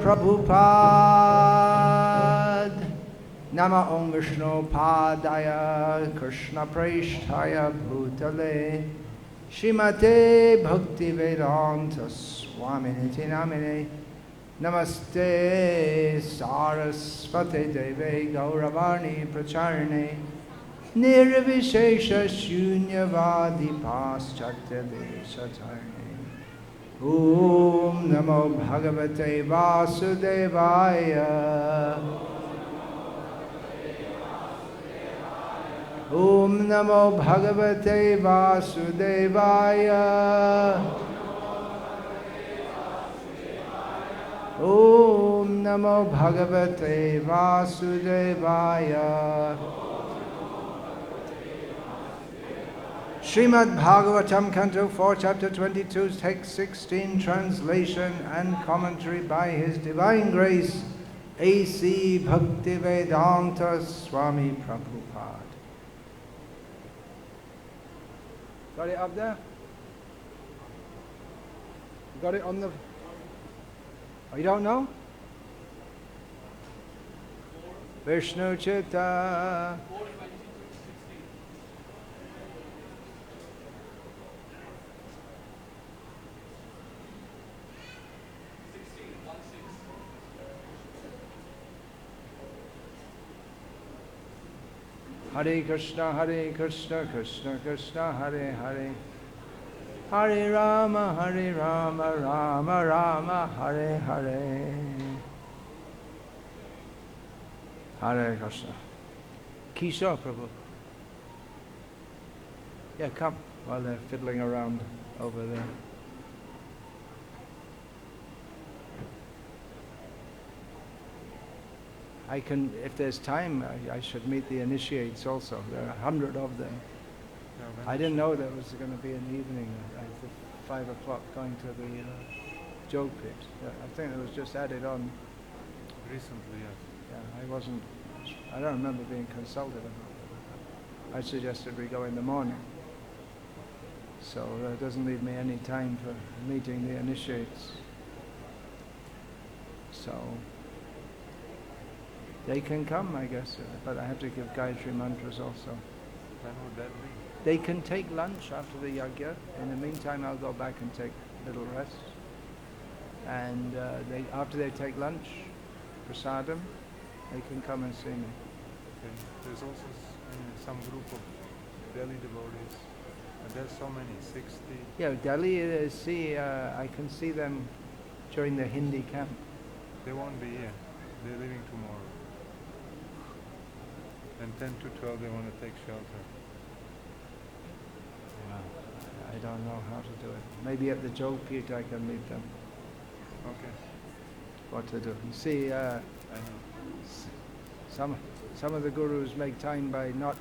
Prabhupada. Nama Om Vishnu Padaya Krishna Preshtaya Bhutale Shrimate Bhakti Vedanta Swami Niti Namine Namaste Sarasvate Deve Gauravani Pracharne Nirvishesha Shunyavadi Paschatya Deshatarne Om Namo Bhagavate Vasudevaya Om Namo Bhagavate Vasudevaya Om Namo Bhagavate Vasudevaya Srimad Bhagavatam, Canto 4, Chapter 22, Text 16, translation and commentary by His Divine Grace, A.C. Bhaktivedanta Swami Prabhupada. Got it up there? You got it on the... Oh, you don't know? Vishnu Chitta. Hare Krishna, Krishna Krishna, Hare Hare. Hare Rama, Rama Rama, Hare Hare. Hare Krishna. Kishore Prabhu. Yeah, come while they're fiddling around over there. I can, if there's time, I should meet the initiates also. There are 100 of them. I didn't know there was going to be an evening at 5 o'clock going to the Joe pit. I think it was just added on. Recently, yes. Yeah, I don't remember being consulted about it. I suggested we go in the morning. So that doesn't leave me any time for meeting the initiates. So they can come, I guess, but I have to give Gayatri mantras also. When would that be? They can take lunch after the yagya. In the meantime, I'll go back and take a little rest. And after they take lunch, prasadam, they can come and see me. Okay. There's also some group of Delhi devotees. And there's so many, 60. Yeah, Delhi, I can see them during the Hindi camp. They won't be here. They're leaving tomorrow. And 10 to 12 they want to take shelter. Yeah, I don't know how to do it. Maybe at the Jog Pit I can meet them. Okay. What to do. You see, some of the gurus make time by not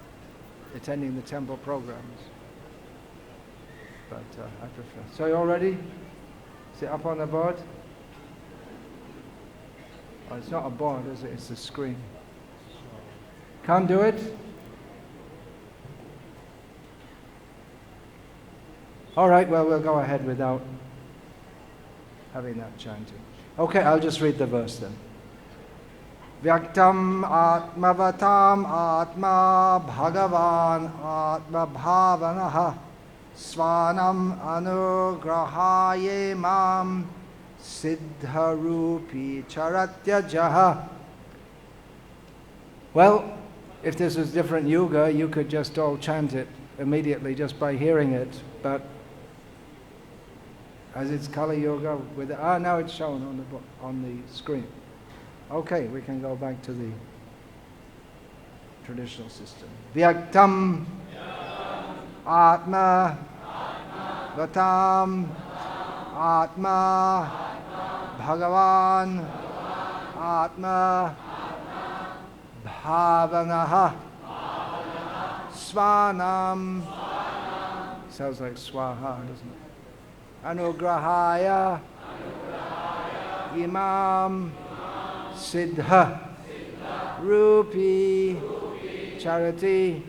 attending the temple programs. But I prefer. So you all ready? Is it up on the board? Oh, it's not a board, is it? It's a screen. Can't do it? All right, well, we'll go ahead without having that chanting. Okay, I'll just read the verse then. Vyaktam atmavatam atma bhagavan atma bhavanaha svanam anugrahaye mam siddharupi charatya jaha. Well, if this was different yoga, you could just all chant it immediately just by hearing it, but as it's Kali Yoga, now it's shown on the screen. Okay, we can go back to the traditional system. Vyaktam Atma Vatam Atma Bhagavan Atma Bhavanaha Svanam. Sounds like Swaha, doesn't it? Anugrahaya Imam Siddha Rupi Charity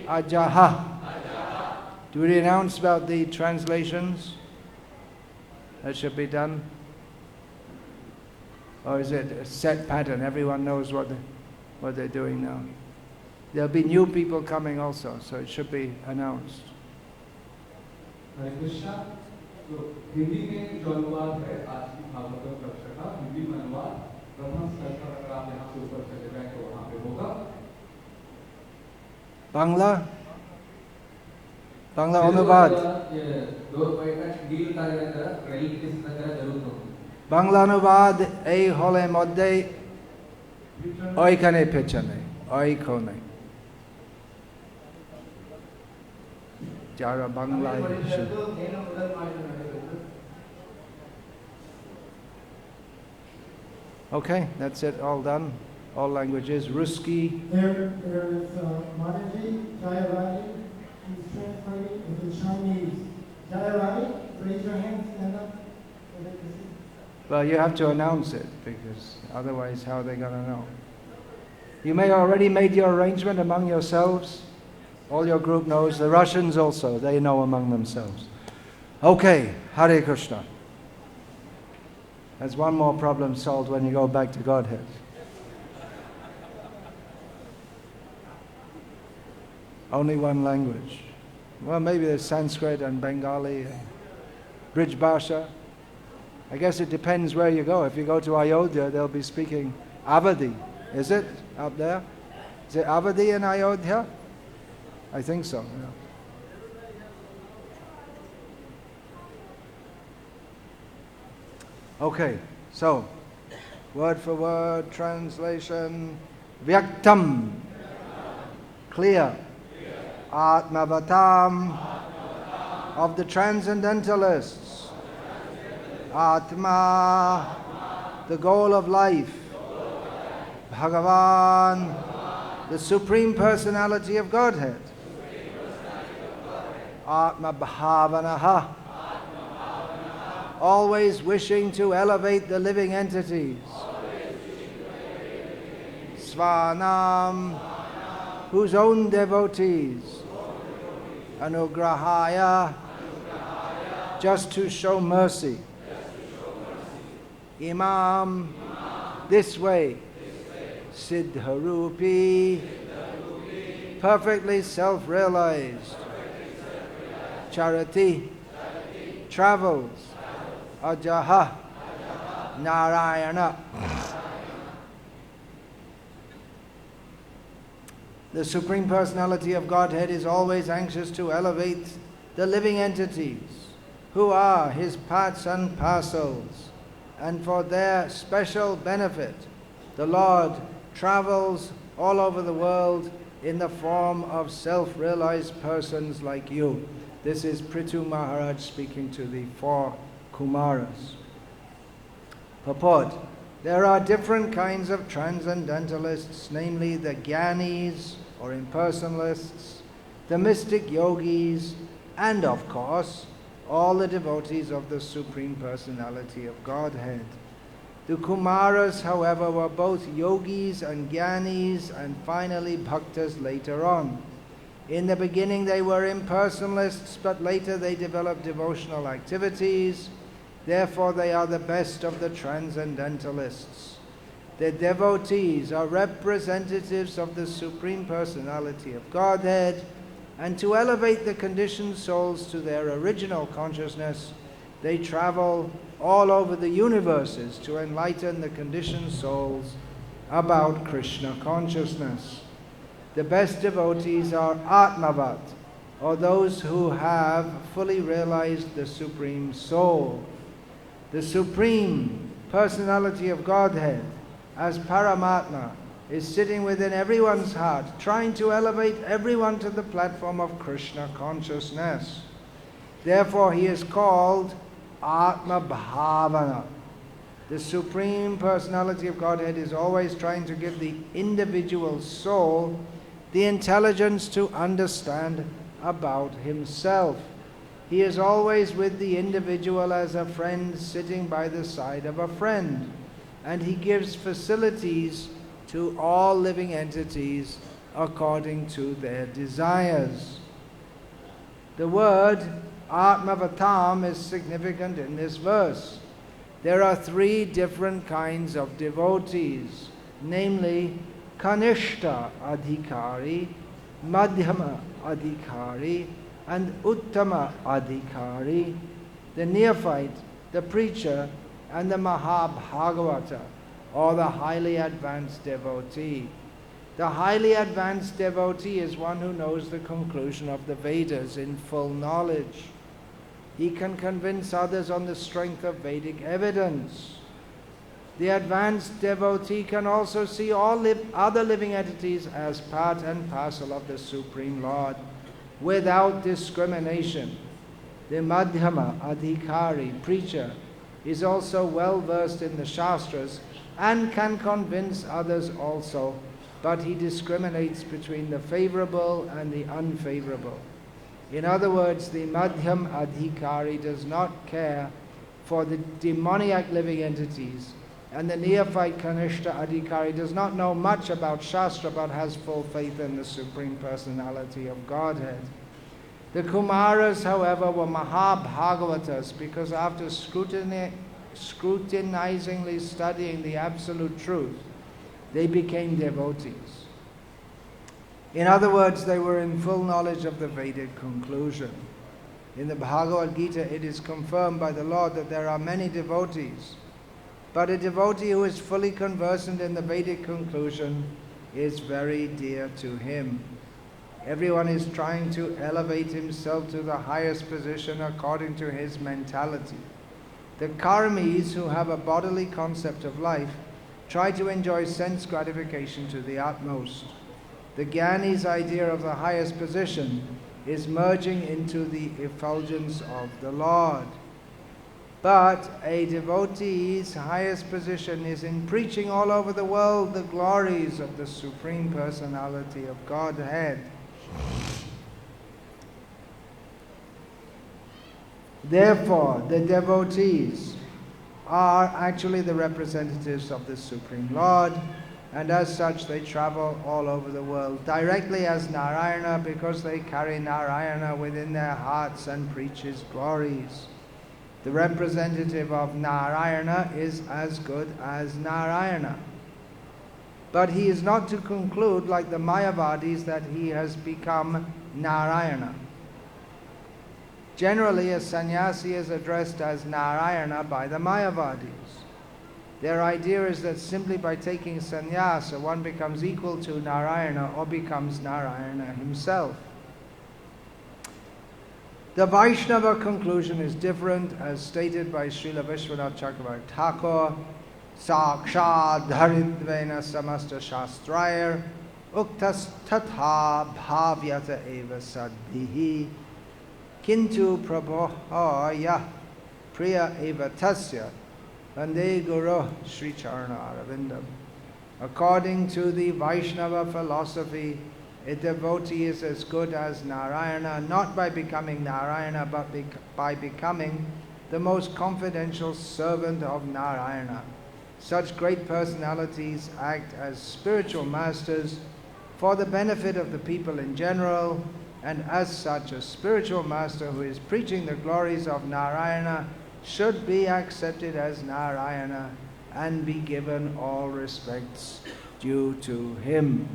Ajaha. Do we announce about the translations that should be done? Or is it a set pattern? Everyone knows what they're doing now. There'll be new people coming also, so it should be announced. हरे कृष्णा तो हिंदी में जो अनुवाद है आज की भागवत कक्षा का हिंदी में अनुवाद प्रथम स्तर पर अगर आप यहाँ से ऊपर चले जाएं तो वहाँ पे होगा बांग्ला अनुवाद বাংলা অনুবাদ এই হলের মধ্যে ওইখানে পেছনে ওইখানে যারা বাংলায় Okay, that's it, all done. All languages. Ruski. There is Mataji, Jayarani, he's translating into Chinese. Jayarani, raise your hand, stand up. Well, you have to announce it, because otherwise how are they going to know? You may already made your arrangement among yourselves. All your group knows. The Russians also, they know among themselves. Okay, Hare Krishna. That's one more problem solved when you go back to Godhead. Only one language. Well, maybe there's Sanskrit and Bengali, and Brij Bhasha. I guess it depends where you go. If you go to Ayodhya, they'll be speaking Avadi. Is it up there? Is it Avadi in Ayodhya? I think so. Yeah. Okay, so word for word translation. Vyaktam, clear. Atmavatam, of the Transcendentalists. Atma, the goal of life. Bhagavan, the Supreme Personality of Godhead. Atma Bhavanaha, always wishing to elevate the living entities. Svanam, whose own devotees. Anugrahaya, just to show mercy. Imam, this way. Siddharupi, perfectly self-realized. Charati, travels. Ajaha, Narayana. The Supreme Personality of Godhead is always anxious to elevate the living entities who are His parts and parcels, and for their special benefit, the Lord travels all over the world in the form of self-realized persons like you. This is Prithu Maharaj speaking to the 4 Kumaras. Purport. There are different kinds of transcendentalists, namely the Gyanis or impersonalists, the mystic yogis, and of course, all the devotees of the Supreme Personality of Godhead. The Kumaras, however, were both yogis and Gyanis, and finally bhaktas later on. In the beginning they were impersonalists, but later they developed devotional activities. Therefore they are the best of the Transcendentalists. Their devotees are representatives of the Supreme Personality of Godhead, and to elevate the conditioned souls to their original consciousness, they travel all over the universes to enlighten the conditioned souls about Krishna consciousness. The best devotees are Atmavat, or those who have fully realized the Supreme Soul. The Supreme Personality of Godhead, as Paramatma, is sitting within everyone's heart, trying to elevate everyone to the platform of Krishna consciousness. Therefore, he is called Atma Bhavana. The Supreme Personality of Godhead is always trying to give the individual soul the intelligence to understand about himself. He is always with the individual as a friend sitting by the side of a friend, and he gives facilities to all living entities according to their desires. The word Atmavatam is significant in this verse. there are three different kinds of devotees, namely Kanishta Adhikari, Madhyama Adhikari, and Uttama Adhikari, the neophyte, the preacher, and the Mahabhagavata, or the highly advanced devotee. The highly advanced devotee is one who knows the conclusion of the Vedas in full knowledge. He can convince others on the strength of Vedic evidence. The advanced devotee can also see all other living entities as part and parcel of the Supreme Lord, without discrimination. The Madhyama Adhikari, preacher, is also well versed in the Shastras and can convince others also, but he discriminates between the favorable and the unfavorable. In other words, the Madhyam Adhikari does not care for the demoniac living entities, and the neophyte Kanishta Adhikari does not know much about Shastra but has full faith in the Supreme Personality of Godhead. The Kumaras, however, were Mahabhagavatas because after scrutinizingly studying the absolute truth, they became devotees. In other words, they were in full knowledge of the Vedic conclusion. In the Bhagavad Gita, it is confirmed by the Lord that there are many devotees, but a devotee who is fully conversant in the Vedic conclusion is very dear to him. Everyone is trying to elevate himself to the highest position according to his mentality. The karmis, who have a bodily concept of life, try to enjoy sense gratification to the utmost. The Jnani's idea of the highest position is merging into the effulgence of the Lord. But a devotee's highest position is in preaching all over the world the glories of the Supreme Personality of Godhead. Therefore, the devotees are actually the representatives of the Supreme Lord, and as such they travel all over the world directly as Narayana because they carry Narayana within their hearts and preach his glories. The representative of Narayana is as good as Narayana. But he is not to conclude, like the Mayavadis, that he has become Narayana. Generally, a sannyasi is addressed as Narayana by the Mayavadis. Their idea is that simply by taking sannyasa, one becomes equal to Narayana or becomes Narayana himself. The Vaishnava conclusion is different, as stated by Srila Vishwanath Chakravarti Thakur, Sakshad Dharidvena Samasta Shastrayer, Uktas Tatha Bhavyata Eva Sadhihi, Kintu Prabhoya Priya Eva Tasya, Vande Guru Sri Charana Aravindam. According to the Vaishnava philosophy, a devotee is as good as Narayana, not by becoming Narayana, but by becoming the most confidential servant of Narayana. Such great personalities act as spiritual masters for the benefit of the people in general, and as such, a spiritual master who is preaching the glories of Narayana should be accepted as Narayana and be given all respects due to him.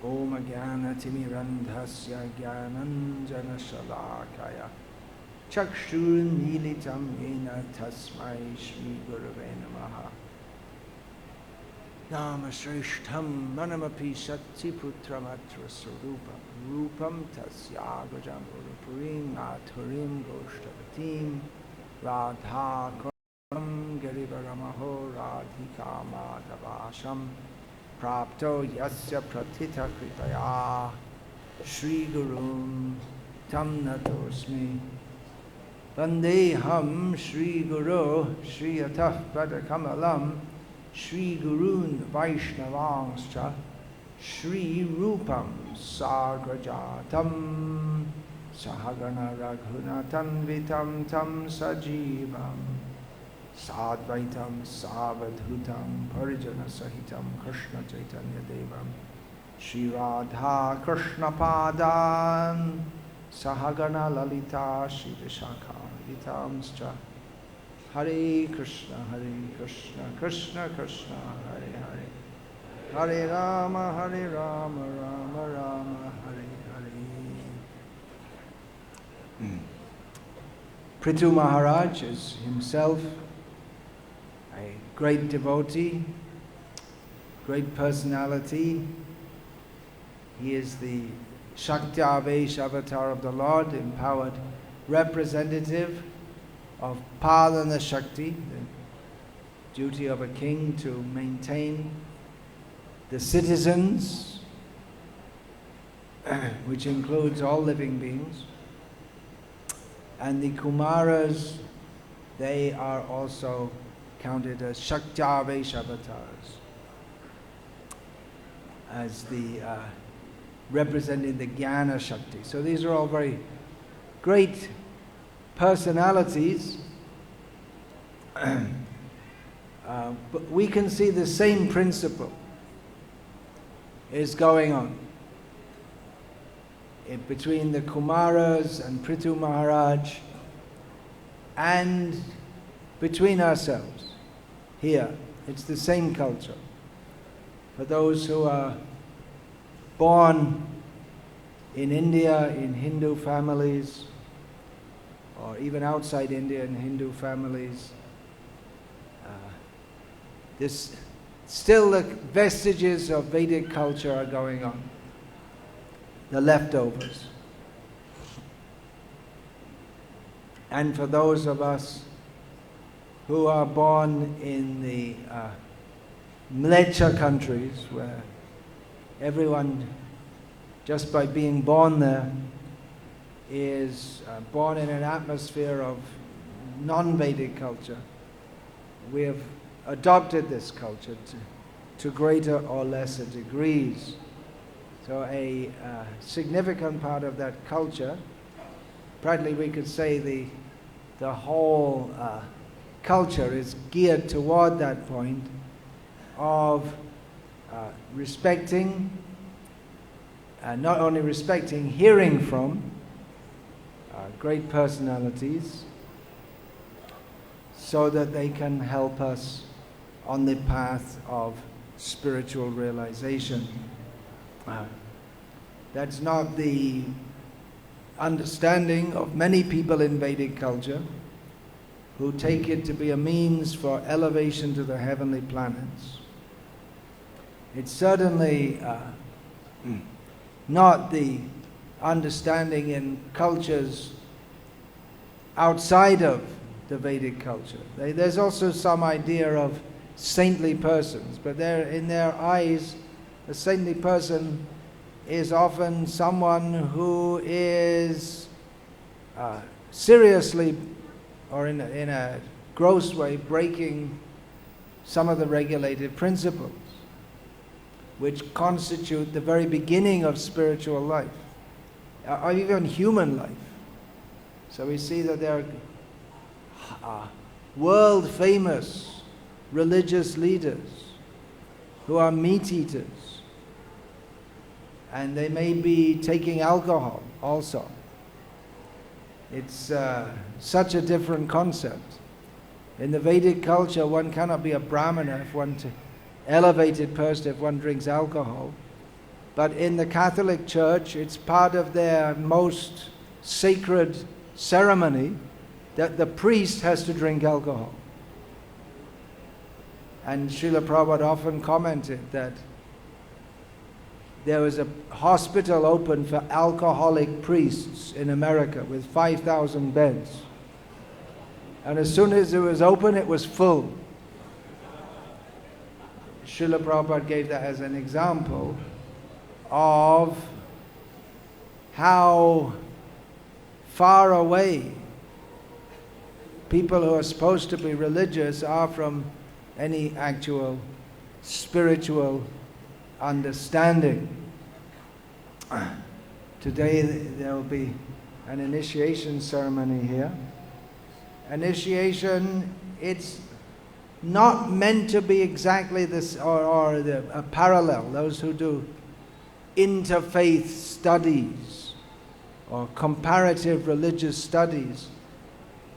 Om Jnana Timirandhasya Jnananjana Shalakaya Chakshur Militam Yena Tasmai Shri Gurave Namaha. Nama Shrishtham Manamapi Shakti Putramatra Sarupam Rupam Tasya Gajam Urupurim Nathurim Goshtavatim Radha Kuram Garivaramaho Radhika Madhavasham Prapto Yasya Pratita Kripaya Shri Gurum Tam Natosmi Vandeham Shri Guru Shri Atah Padakamalam Shri Gurun Vaishnavangscha Shri Rupam Sagrajatam Sahagana Raghunatam Vitam Tam Sajivam Sadvaitam Savadhutam Parijana Sahitam Krishna Chaitanya Devam Shri Radha Krishna Padan Sahagana Lalita Shri Vishakam Vitamscha. Hare Krishna, Krishna Krishna, Hare Hare. Hare Rama, Rama Rama, Hare Hare. Prithu Maharaj is himself a great devotee, great personality. He is the Shakti Avesh avatar of the Lord, empowered representative of Palana Shakti, the duty of a king to maintain the citizens, which includes all living beings. And the Kumaras, they are also counted as Shakti Avesh avatars, as the representing the Jnana Shakti. So these are all very great personalities, but we can see the same principle is going on between the Kumaras and Prithu Maharaj, and between ourselves here. It's the same culture. For those who are born in India, in Hindu families, or even outside India in Hindu families, this still the vestiges of Vedic culture are going on, the leftovers. And for those of us who are born in the Mlecha countries, where everyone, just by being born there, is born in an atmosphere of non-Vedic culture, we have adopted this culture to greater or lesser degrees. So a significant part of that culture, practically we could say the whole culture is geared toward that point of respecting, not only respecting, hearing from great personalities, so that they can help us on the path of spiritual realization. That's not the understanding of many people in Vedic culture, who take it to be a means for elevation to the heavenly planets. It's certainly not the understanding in cultures outside of the Vedic culture. There's also some idea of saintly persons, but in their eyes, a saintly person is often someone who is seriously, or in a gross way, breaking some of the regulated principles which constitute the very beginning of spiritual life, or even human life. So we see that there are world-famous religious leaders who are meat eaters, and they may be taking alcohol also. It's such a different concept. In the Vedic culture, one cannot be a brahmana, elevated person, if one drinks alcohol. But in the Catholic Church, it's part of their most sacred ceremony that the priest has to drink alcohol. And Srila Prabhupada often commented that there was a hospital open for alcoholic priests in America with 5,000 beds. And as soon as it was open, it was full. Srila Prabhupada gave that as an example of how far away people who are supposed to be religious are from any actual spiritual understanding. Today there will be an initiation ceremony here. Initiation, it's not meant to be exactly this, or a parallel. Those who do interfaith studies or comparative religious studies,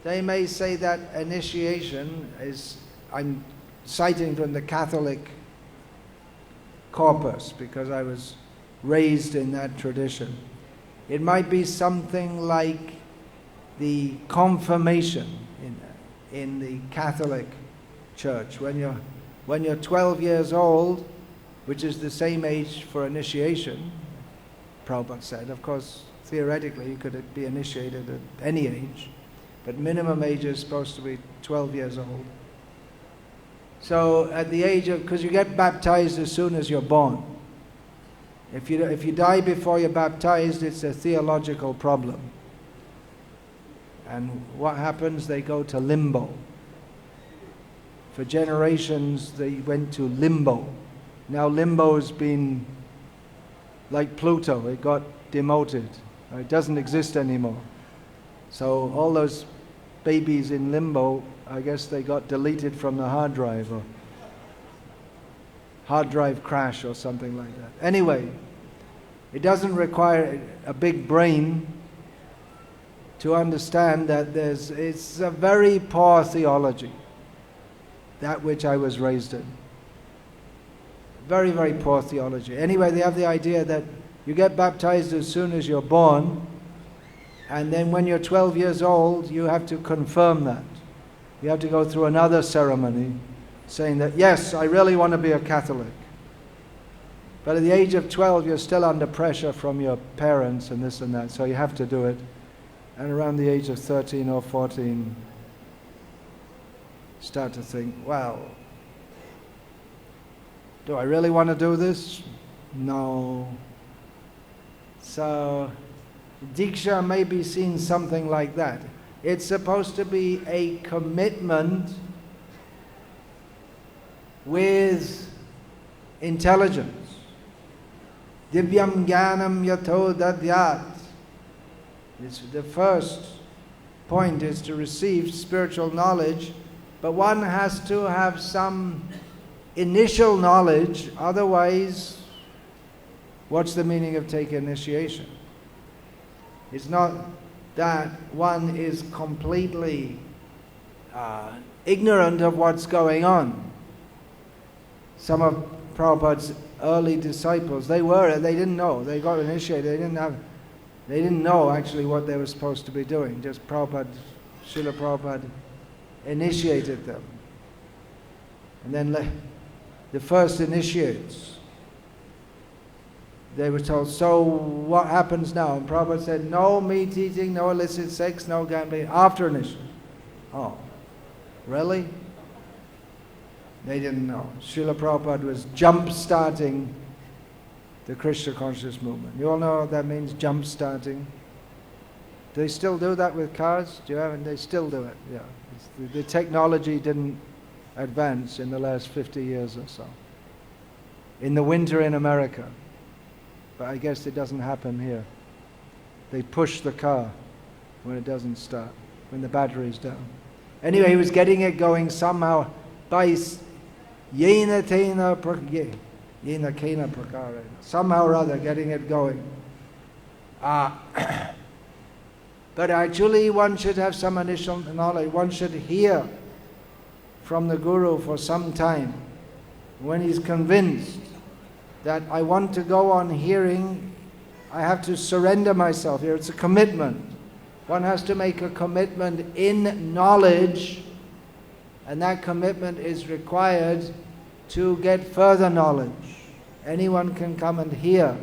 they may say that initiation is, I'm citing from the Catholic corpus because I was raised in that tradition. It might be something like the confirmation in the Catholic Church. When you're 12 years old, which is the same age for initiation, Prabhupada said. Of course, theoretically, you could be initiated at any age, but minimum age is supposed to be 12 years old. So at the age of, because you get baptized as soon as you're born. If you die before you're baptized, it's a theological problem. And what happens? They go to limbo. For generations, they went to limbo. Now limbo has been like Pluto. It got demoted. It doesn't exist anymore. So all those babies in limbo, I guess they got deleted from the hard drive, or hard drive crash or something like that. Anyway, it doesn't require a big brain to understand that it's a very poor theology, that which I was raised in. Very, very poor theology. Anyway, they have the idea that you get baptized as soon as you're born, and then when you're 12 years old, you have to confirm that. You have to go through another ceremony saying that, yes, I really want to be a Catholic. But at the age of 12, you're still under pressure from your parents and this and that, so you have to do it. And around the age of 13 or 14, start to think, well, do I really want to do this? No. So Diksha may be seen something like that. It's supposed to be a commitment with intelligence. Divyam Jnanam Yato Dadyat. The first point is to receive spiritual knowledge, but one has to have some initial knowledge, otherwise, what's the meaning of taking initiation? It's not that one is completely ignorant of what's going on. Some of Prabhupada's early disciples, they didn't know. They got initiated, they didn't know actually what they were supposed to be doing. Just Srila Prabhupada initiated them. And then the first initiates, they were told, so what happens now? And Prabhupada said, no meat eating, no illicit sex, no gambling, after initiation. Oh, really? They didn't know. Srila Prabhupada was jump-starting the Krishna conscious movement. You all know what that means, jump-starting? Do they still do that with cars? They still do it, yeah. The technology didn't advance in the last 50 years or so. In the winter in America. But I guess it doesn't happen here. They push the car when it doesn't start, when the battery's down. Anyway, he was getting it going somehow by yena tena yena kena prakara, somehow or other getting it going. But actually one should have some initial knowledge. One should hear from the Guru for some time. When he's convinced that I want to go on hearing, I have to surrender myself here. It's a commitment. One has to make a commitment in knowledge, and that commitment is required to get further knowledge. Anyone can come and hear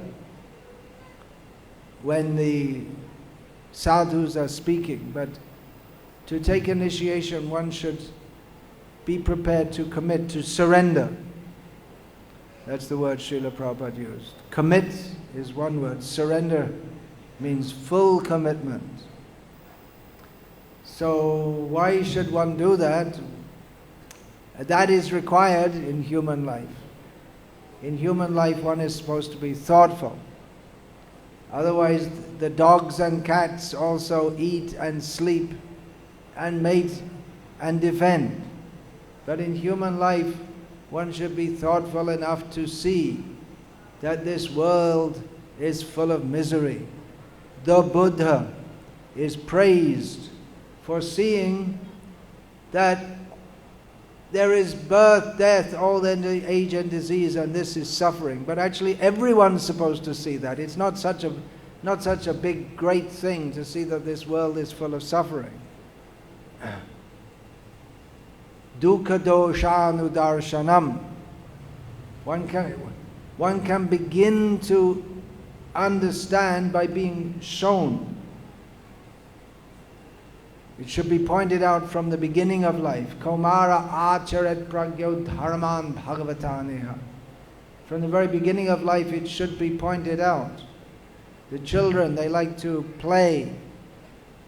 when the sadhus are speaking, but to take initiation, one should be prepared to commit, to surrender. That's the word Srila Prabhupada used. Commit is one word. Surrender means full commitment. So why should one do that? That is required in human life. In human life, one is supposed to be thoughtful. Otherwise, the dogs and cats also eat and sleep and mate and defend. But in human life, one should be thoughtful enough to see that this world is full of misery. The Buddha is praised foreseeing that there is birth, death, old age and disease, and this is suffering. But actually everyone's supposed to see that. It's not such a big, great thing to see that this world is full of suffering. Dukkha doshanu darshanam. One can begin to understand by being shown. It should be pointed out from the beginning of life. Kaumara acharet pragyo dharman bhagavataneha. From the very beginning of life it should be pointed out. The children, they like to play,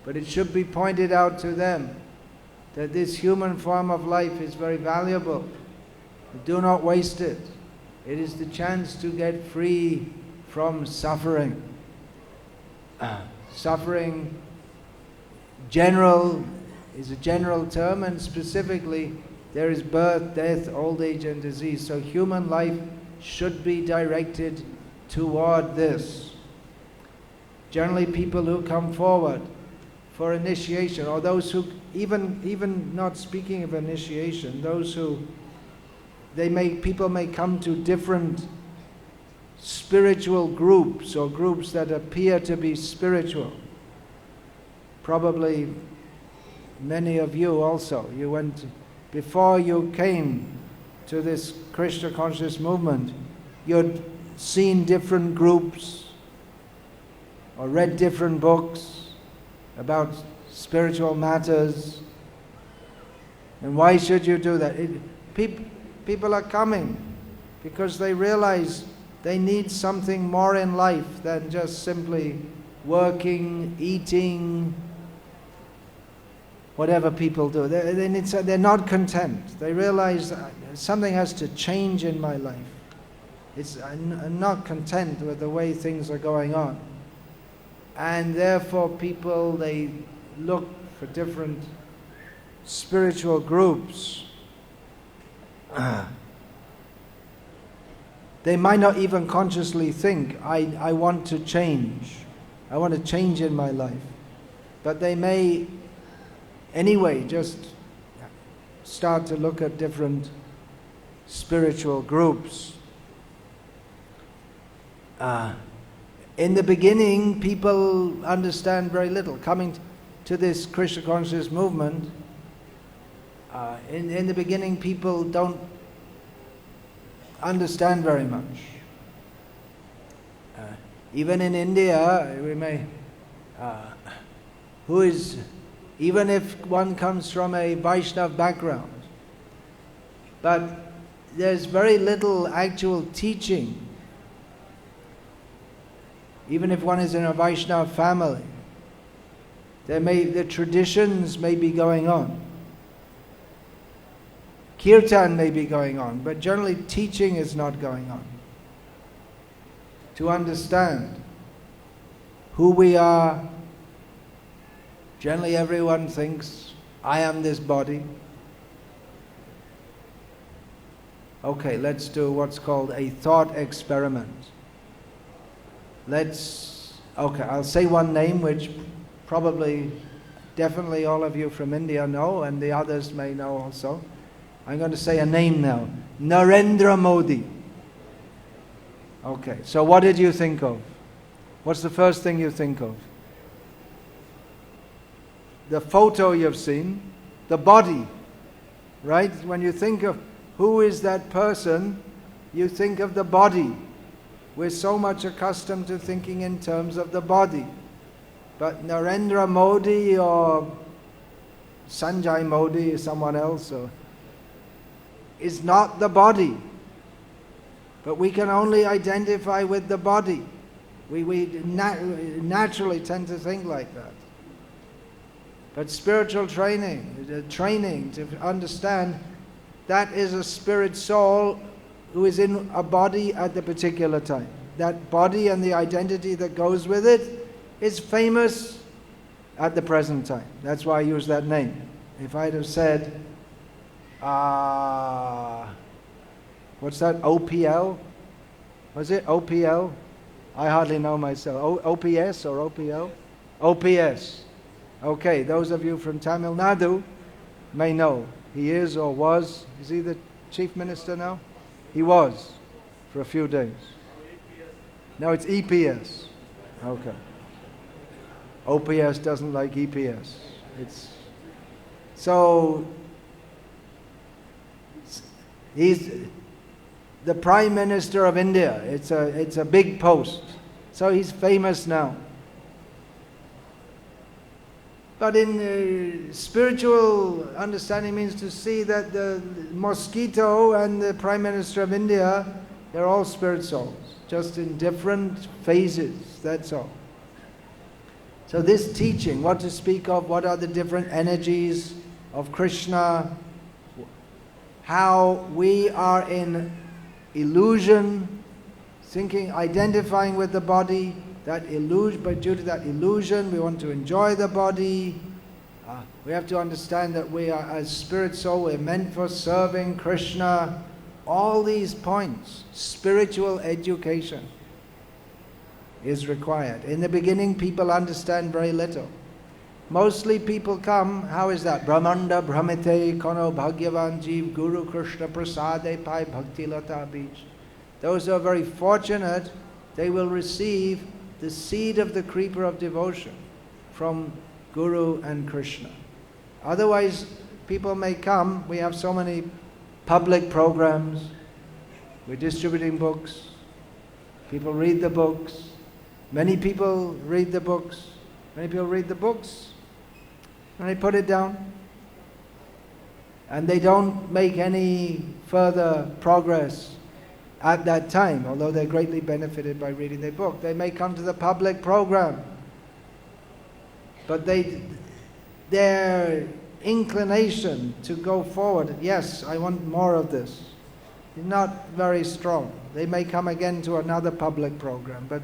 but it should be pointed out to them that this human form of life is very valuable. Do not waste it. It is the chance to get free from suffering. Suffering general is a general term, and specifically there is birth, death, old age and disease. So human life should be directed toward this. Generally people who come forward for initiation, or those who, even not speaking of initiation, those who, people may come to different spiritual groups, or groups that appear to be spiritual. Probably many of you also, before you came to this Krishna conscious movement, you'd seen different groups or read different books about spiritual matters. And why should you do that? People are coming because they realize they need something more in life than just simply working, eating, whatever people do. They're not content. They realize something has to change in my life. I'm not content with the way things are going on. And therefore people, they look for different spiritual groups. They might not even consciously think, I want to change. I want to change in my life. But they may anyway just start to look at different spiritual groups. In the beginning, people understand very little. Coming to this Krishna conscious movement, in the beginning people don't understand very much. Even in India, even if one comes from a Vaishnava background, but there's very little actual teaching. Even if one is in a Vaishnava family, the traditions may be going on. Kirtan may be going on, but generally teaching is not going on. To understand who we are, generally everyone thinks, I am this body. Okay, let's do what's called a thought experiment. Okay, I'll say one name which probably, definitely all of you from India know, and the others may know also. I'm going to say a name now. Narendra Modi. Okay, so what did you think of? What's the first thing you think of? The photo you've seen, the body, right? When you think of who is that person, you think of the body. We're so much accustomed to thinking in terms of the body. But Narendra Modi or Sanjay Modi or someone else is not the body. But we can only identify with the body. We naturally tend to think like that. But spiritual training to understand that is a spirit soul who is in a body at the particular time. That body and the identity that goes with it is famous at the present time. That's why I use that name. If I'd have said, what's that, OPL? Was it OPL? I hardly know myself. OPS or OPL? OPS. Okay, those of you from Tamil Nadu may know. He is or was. Is he the chief minister now? He was for a few days. Now it's EPS. Okay. OPS doesn't like EPS. So he's the Prime Minister of India. It's a big post. So he's famous now. But in spiritual understanding means to see that the mosquito and the Prime Minister of India, they're all spirit souls, just in different phases, that's all. So this teaching, what to speak of, what are the different energies of Krishna, how we are in illusion, thinking, identifying with the body, that illusion, but due to that illusion, we want to enjoy the body. We have to understand that we are, as spirit soul, we're meant for serving Krishna. All these points, spiritual education is required. In the beginning, people understand very little. Mostly people come, how is that? Brahmanda Brahmite Kono Bhagyavan Jeev Guru Krishna Prasade Pai Bhakti Lata Bij. Those who are very fortunate, they will receive the seed of the creeper of devotion from Guru and Krishna. Otherwise, people may come, we have so many public programs, we're distributing books, people read the books, many people read the books, and they put it down, and they don't make any further progress at that time, although they're greatly benefited by reading their book. They may come to the public program, but their inclination to go forward, yes, I want more of this, is not very strong. They may come again to another public program, but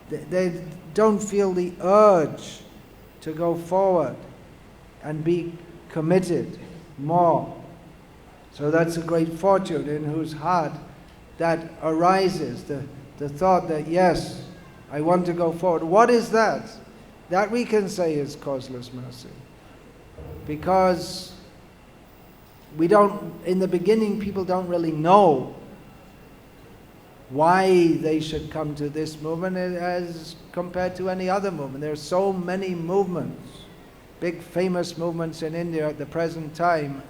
they don't feel the urge to go forward and be committed more. So that's a great fortune in whose heart that arises, the thought that, yes, I want to go forward. What is that? That we can say is causeless mercy. Because we don't, in the beginning, people don't really know why they should come to this movement as compared to any other movement. There are so many movements, big famous movements in India at the present time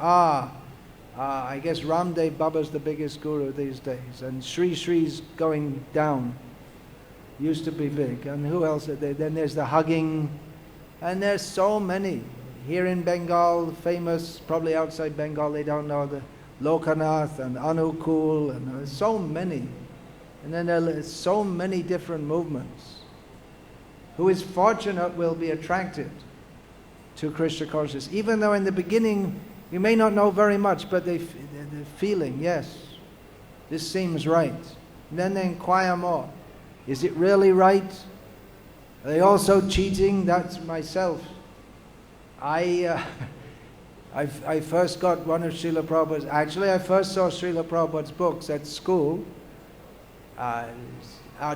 I guess Ramdev Baba's the biggest guru these days, and Sri Sri's going down. Used to be big. And who else? Then there's the hugging, and there's so many. Here in Bengal, famous, probably outside Bengal they don't know, the Lokanath and Anukul, and there's so many. And then there's so many different movements. Who is fortunate will be attracted to Krishna consciousness, even though in the beginning you may not know very much, but they're feeling, yes, this seems right. And then they inquire more. Is it really right? Are they also cheating? That's myself. I first got one of Srila Prabhupada's, actually I first saw Srila Prabhupada's books at school,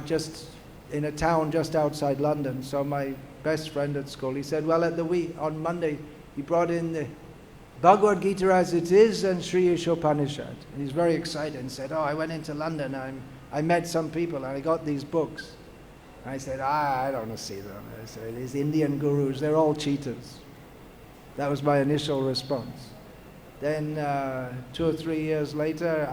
just in a town just outside London. So my best friend at school, he said, well, on Monday, he brought in the Bhagavad Gita as it is and Sri Ishopanishad. And he's very excited and said, oh, I went into London, I met some people and I got these books. And I said, I don't want to see them. I said, these Indian gurus, they're all cheaters. That was my initial response. Then 2 or 3 years later,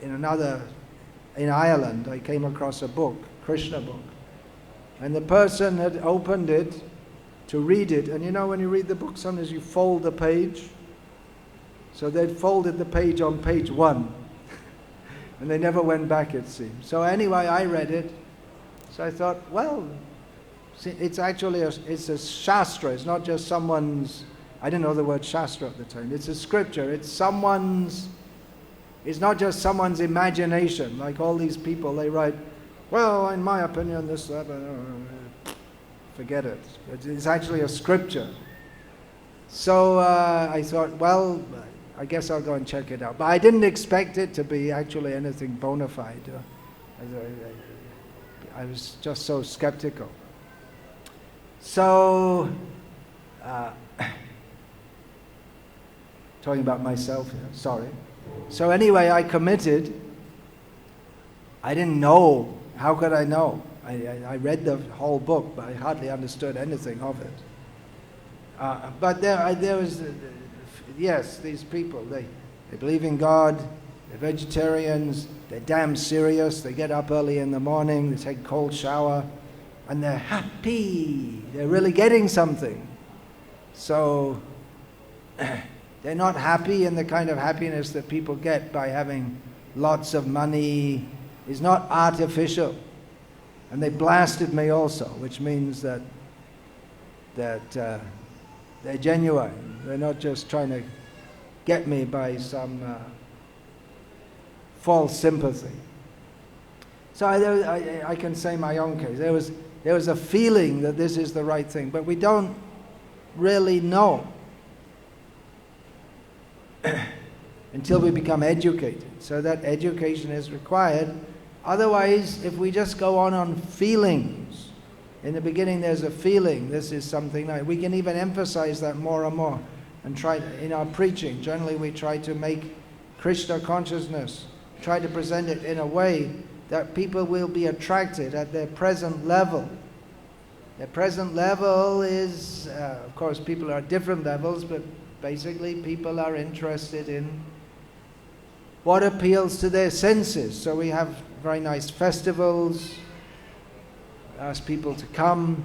in Ireland, I came across a book, Krishna book. And the person had opened it to read it, and you know when you read the book, sometimes you fold the page. So they'd folded the page on page 1, and they never went back, it seems. So anyway, I read it. So I thought, well, it's actually it's a shastra. It's not just someone's. I didn't know the word shastra at the time. It's a scripture. It's someone's. It's not just someone's imagination, like all these people. They write, well, in my opinion, this, that. Forget it. It's actually a scripture. So I thought, well, I guess I'll go and check it out. But I didn't expect it to be actually anything bona fide. I was just so skeptical. So, talking about myself here, sorry. So anyway, I committed. I didn't know. How could I know? I read the whole book, but I hardly understood anything of it. But there was, yes, these people, they believe in God, they're vegetarians, they're damn serious, they get up early in the morning, they take a cold shower, and they're happy. They're really getting something. So they're not happy in the kind of happiness that people get by having lots of money. It's not artificial. And they blasted me also, which means that they're genuine. They're not just trying to get me by some false sympathy. So I can say my own case. There was a feeling that this is the right thing, but we don't really know until we become educated. So that education is required. Otherwise, if we just go on feelings, in the beginning there's a feeling, this is something like, we can even emphasize that more and more and try in our preaching. Generally we try to make Krishna consciousness, try to present it in a way that people will be attracted at their present level. Their present level is, of course people are at different levels, but basically people are interested in what appeals to their senses. So we have very nice festivals, ask people to come,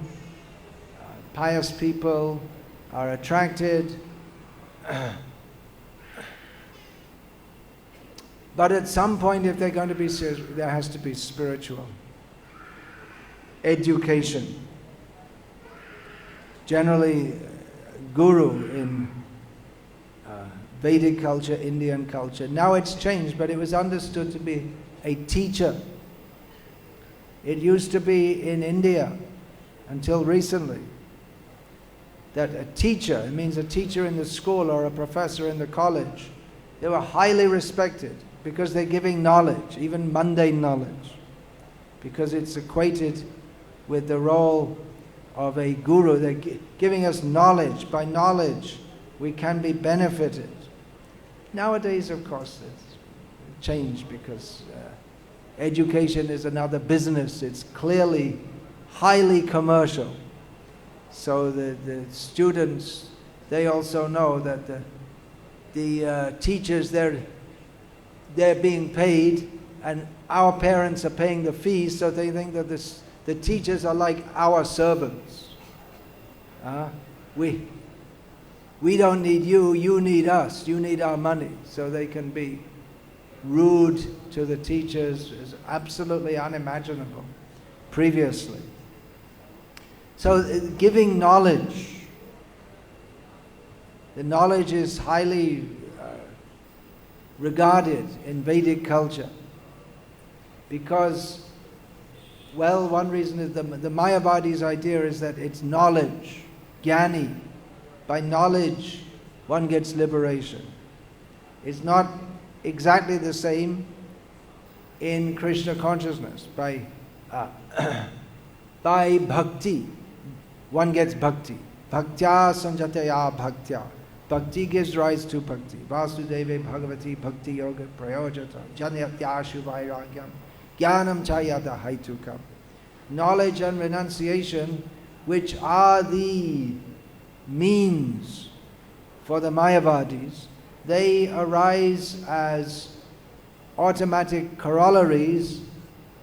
pious people are attracted. But at some point, if they're going to be serious, there has to be spiritual education. Generally, guru in Vedic culture, Indian culture. Now it's changed, but it was understood to be a teacher. It used to be in India until recently that a teacher, it means a teacher in the school or a professor in the college, they were highly respected because they're giving knowledge, even mundane knowledge, because it's equated with the role of a guru. They're giving us knowledge. By knowledge, we can be benefited. Nowadays, of course, it's changed because education is another business. It's clearly highly commercial. So the students, they also know that the teachers, they're being paid, and our parents are paying the fees, so they think that the teachers are like our servants. We don't need you, you need us, you need our money. So they can be rude to the teachers, is absolutely unimaginable previously. So giving knowledge, the knowledge is highly regarded in Vedic culture because, well, one reason is the Mayavadi's idea is that it's knowledge, jnani. By knowledge, one gets liberation. It's not exactly the same in Krishna consciousness. By bhakti, one gets bhakti. Bhaktya sanjataya bhaktya. Bhakti gives rise to bhakti. Vasudeve bhagavati bhakti yoga prayojata. Janyatya shuvairagyam. Jnanam chayada haitukam. Knowledge and renunciation, which are the means for the Mayavadis, they arise as automatic corollaries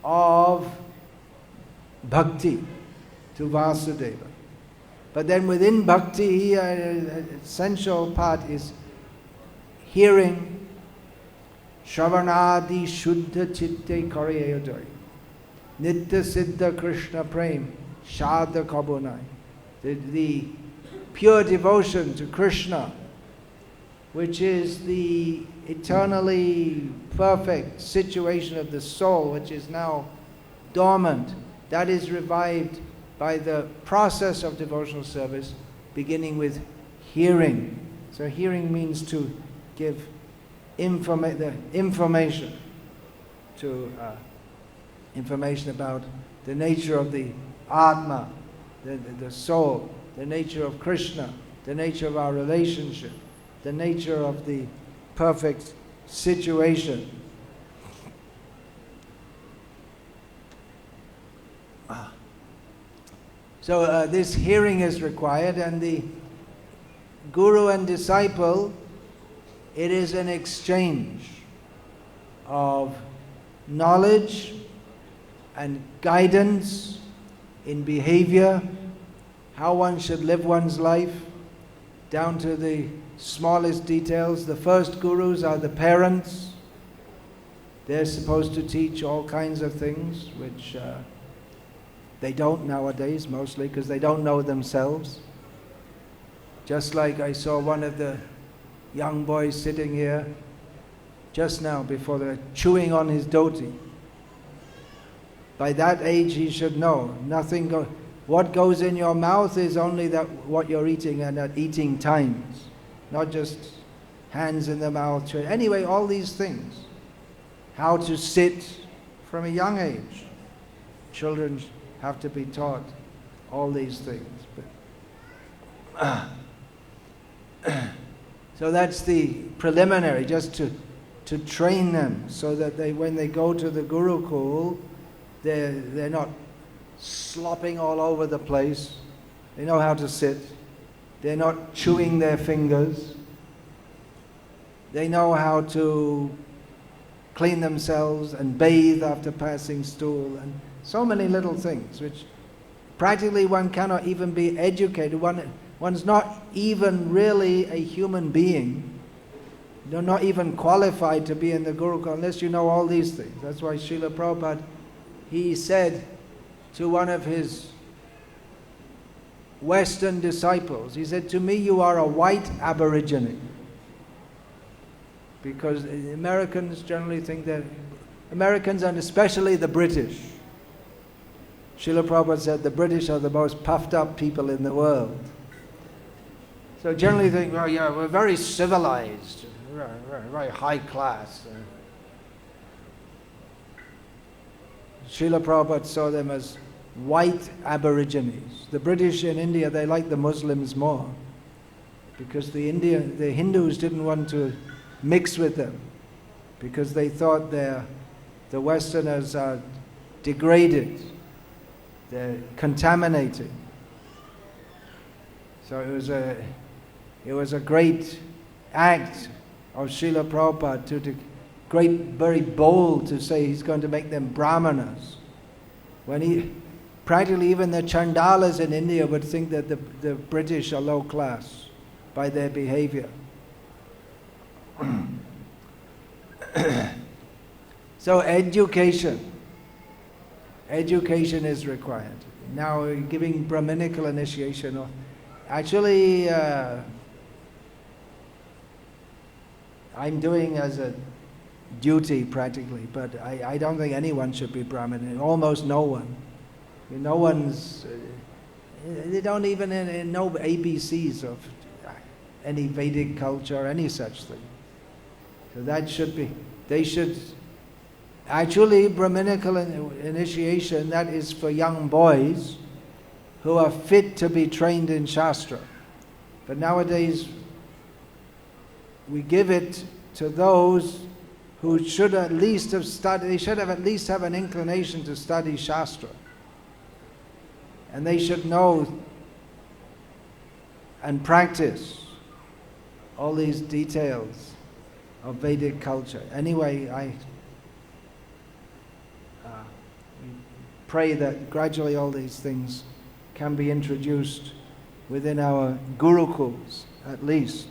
of bhakti to Vasudeva. But then within bhakti, an essential part is hearing, shravanadi shuddha chitte karayodai, nitya siddha krishna prem, shadha kabonai. The pure devotion to Krishna, which is the eternally perfect situation of the soul, which is now dormant, that is revived by the process of devotional service, beginning with hearing. So hearing means to give the information about the nature of the Atma, the soul, the nature of Krishna, the nature of our relationship, the nature of the perfect situation. So this hearing is required, and the guru and disciple, it is an exchange of knowledge and guidance in behavior, how one should live one's life, down to the smallest details. The first gurus are the parents. They're supposed to teach all kinds of things, which they don't nowadays, mostly because they don't know themselves. Just like I saw one of the young boys sitting here just now before they're chewing on his dhoti. By that age he should know. What goes in your mouth is only what you're eating and at eating times. Not just hands in the mouth. Anyway, all these things. How to sit from a young age. Children have to be taught all these things. So that's the preliminary, just to train them so that when they go to the Gurukul, they're not slopping all over the place. They know how to sit. They're not chewing their fingers. They know how to clean themselves and bathe after passing stool, and so many little things which practically one cannot even be educated. One's not even really a human being. You're not even qualified to be in the Gurukul unless you know all these things. That's why Srila Prabhupada, he said to one of his Western disciples, he said, "To me you are a white aborigine." Because Americans generally think that, Americans and especially the British, Srila Prabhupada said the British are the most puffed up people in the world. So generally think, well, yeah, we're very civilized, very high class. Srila Prabhupada saw them as white aborigines. The British in India, they like the Muslims more because the Hindus didn't want to mix with them because they thought the Westerners are degraded, they're contaminating. So it was a great act of Srila Prabhupada very bold to say he's going to make them brahmanas. When practically even the Chandalas in India would think that the British are low class by their behavior. So education is required. Now giving Brahminical initiation, actually I'm doing as a duty practically, but I don't think anyone should be Brahmin, almost no one. No one's, they don't even know ABCs of any Vedic culture or any such thing. So that should be, they should, actually Brahminical initiation, that is for young boys who are fit to be trained in Shastra. But nowadays we give it to those who should at least have studied, they should have at least have an inclination to study Shastra. And they should know and practice all these details of Vedic culture. Anyway, I pray that gradually all these things can be introduced within our Gurukuls, at least.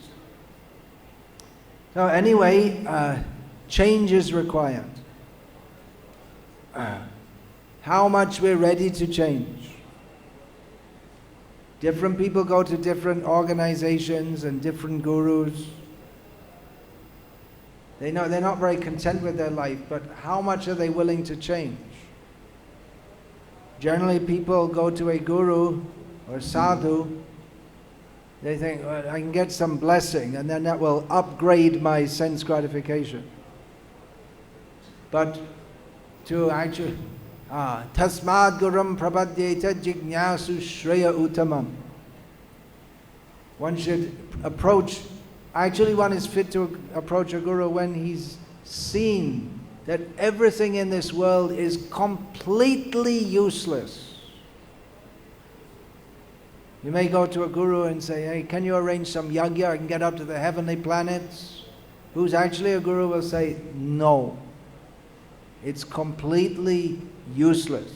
So anyway, change is required. How much we're ready to change. Different people go to different organizations and different gurus. They know they're not very content with their life, but how much are they willing to change? Generally people go to a guru or sadhu, they think, well, I can get some blessing and then that will upgrade my sense gratification. But to actually, Tasmad gurum prapadyeta jignasu shreya uttamam. One should approach, actually one is fit to approach a guru when he's seen that everything in this world is completely useless. You may go to a guru and say, hey, can you arrange some yagya, I can get up to the heavenly planets? Who's actually a guru will say, no, it's completely useless.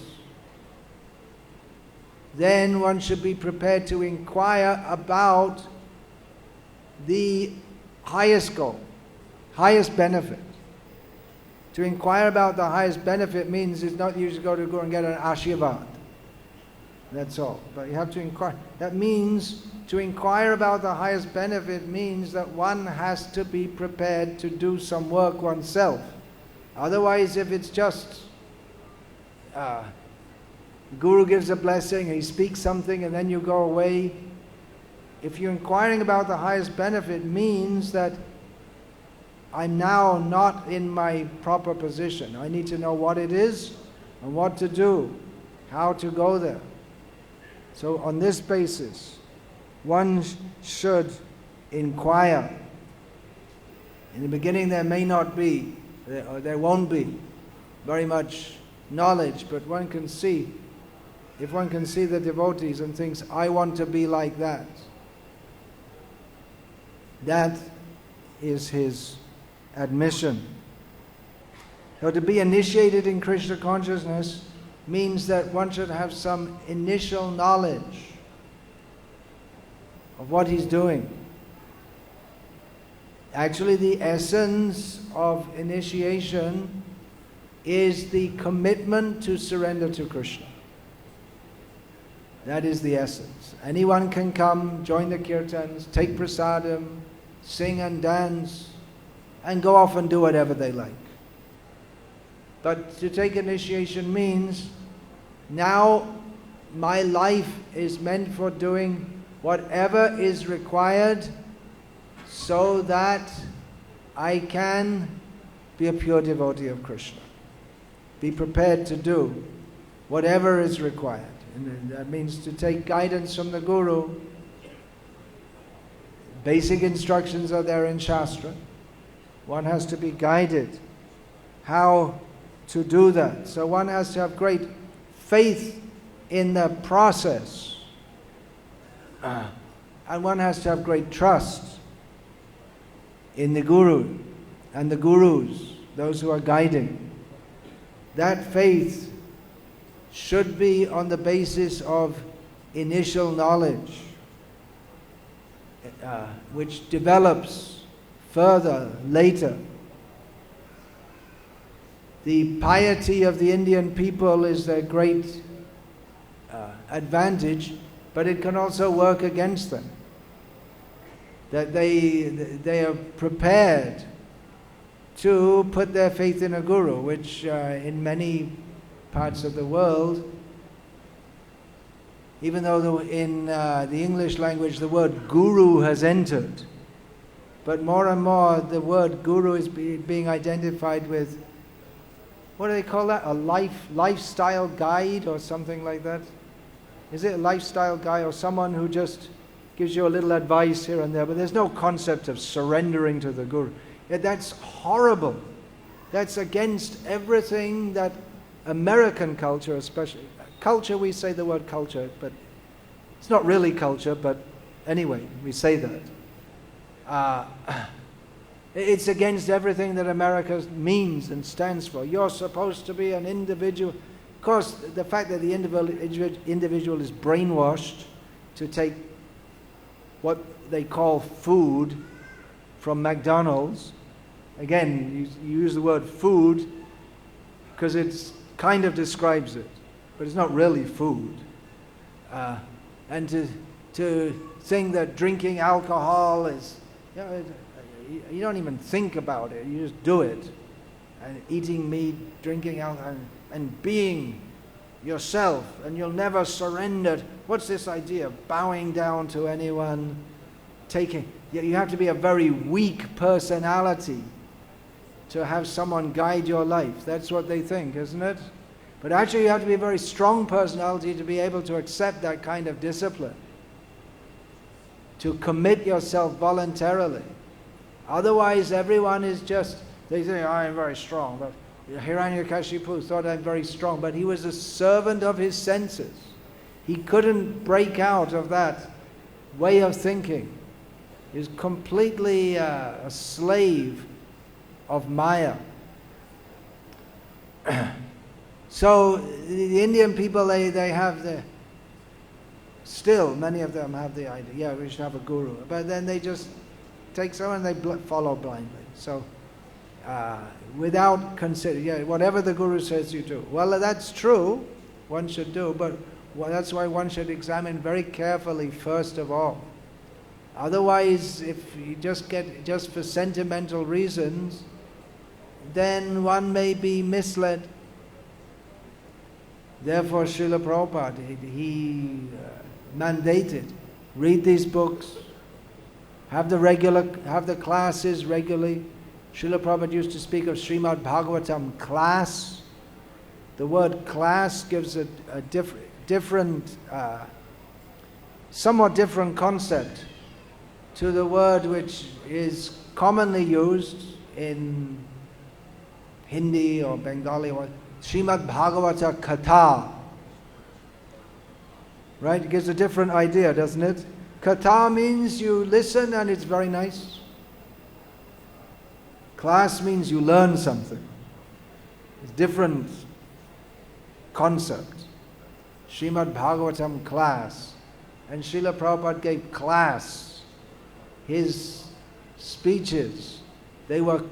Then one should be prepared to inquire about the highest goal, highest benefit. To inquire about the highest benefit means it's not you just go to Guru and get an ashirvad. That's all. But you have to inquire. That means to inquire about the highest benefit means that one has to be prepared to do some work oneself. Otherwise, if it's just Guru gives a blessing, he speaks something and then you go away. If you're inquiring about the highest benefit means that I'm now not in my proper position. I need to know what it is and what to do, how to go there. So on this basis, one should inquire. In the beginning there may not be, or there won't be very much knowledge, but one can see, if one can see the devotees and thinks, I want to be like that, that is his admission. So to be initiated in Krishna consciousness means that one should have some initial knowledge of what he's doing. Actually, the essence of initiation is the commitment to surrender to Krishna. That is the essence. Anyone can come, join the kirtans, take prasadam, sing and dance, and go off and do whatever they like. But to take initiation means, now my life is meant for doing whatever is required so that I can be a pure devotee of Krishna. Be prepared to do whatever is required. And that means to take guidance from the Guru. Basic instructions are there in Shastra. One has to be guided how to do that. So one has to have great faith in the process. And one has to have great trust in the Guru and the Gurus, those who are guiding. That faith should be on the basis of initial knowledge, which develops further later. The piety of the Indian people is their great advantage, but it can also work against them. That they are prepared to put their faith in a guru, which in many parts of the world, even though in the English language the word guru has entered, but more and more the word guru is being identified with, what do they call that? A lifestyle guide or something like that? Is it a lifestyle guide or someone who just gives you a little advice here and there, but there's no concept of surrendering to the Guru. That's horrible. That's against everything that American culture, especially. Culture, we say the word culture, but it's not really culture, but anyway, we say that. It's against everything that America means and stands for. You're supposed to be an individual. Of course, the fact that the individual is brainwashed to take what they call food from McDonald's. Again, you use the word food because it kind of describes it, but it's not really food. And to think that drinking alcohol is, you don't even think about it, you just do it. And eating meat, drinking alcohol, and being yourself, and you'll never surrender. What's this idea of bowing down to anyone? You have to be a very weak personality to have someone guide your life. That's what they think, isn't it? But actually you have to be a very strong personality to be able to accept that kind of discipline, to commit yourself voluntarily. Otherwise everyone is just, they say, I am very strong. But Hiranyakashipu thought I'm very strong, but he was a servant of his senses. He couldn't break out of that way of thinking. He was completely a slave of Maya. So the Indian people, they have the, still many of them have the idea, yeah, we should have a guru. But then they just take someone and they follow blindly. So without considering, yeah, whatever the guru says you do. Well, that's true, one should do, but that's why one should examine very carefully first of all. Otherwise, if you just get just for sentimental reasons, then one may be misled. Therefore, Srila Prabhupada, he mandated, read these books, have the classes regularly. Srila Prabhupada used to speak of Srimad Bhagavatam class. The word class gives a different, somewhat different concept to the word which is commonly used in Hindi or Bengali, or Srimad Bhagavata Katha. Right? It gives a different idea, doesn't it? Katha means you listen and it's very nice. Class means you learn something. It's different concept. Srimad Bhagavatam class. And Srila Prabhupada gave class. His speeches, they were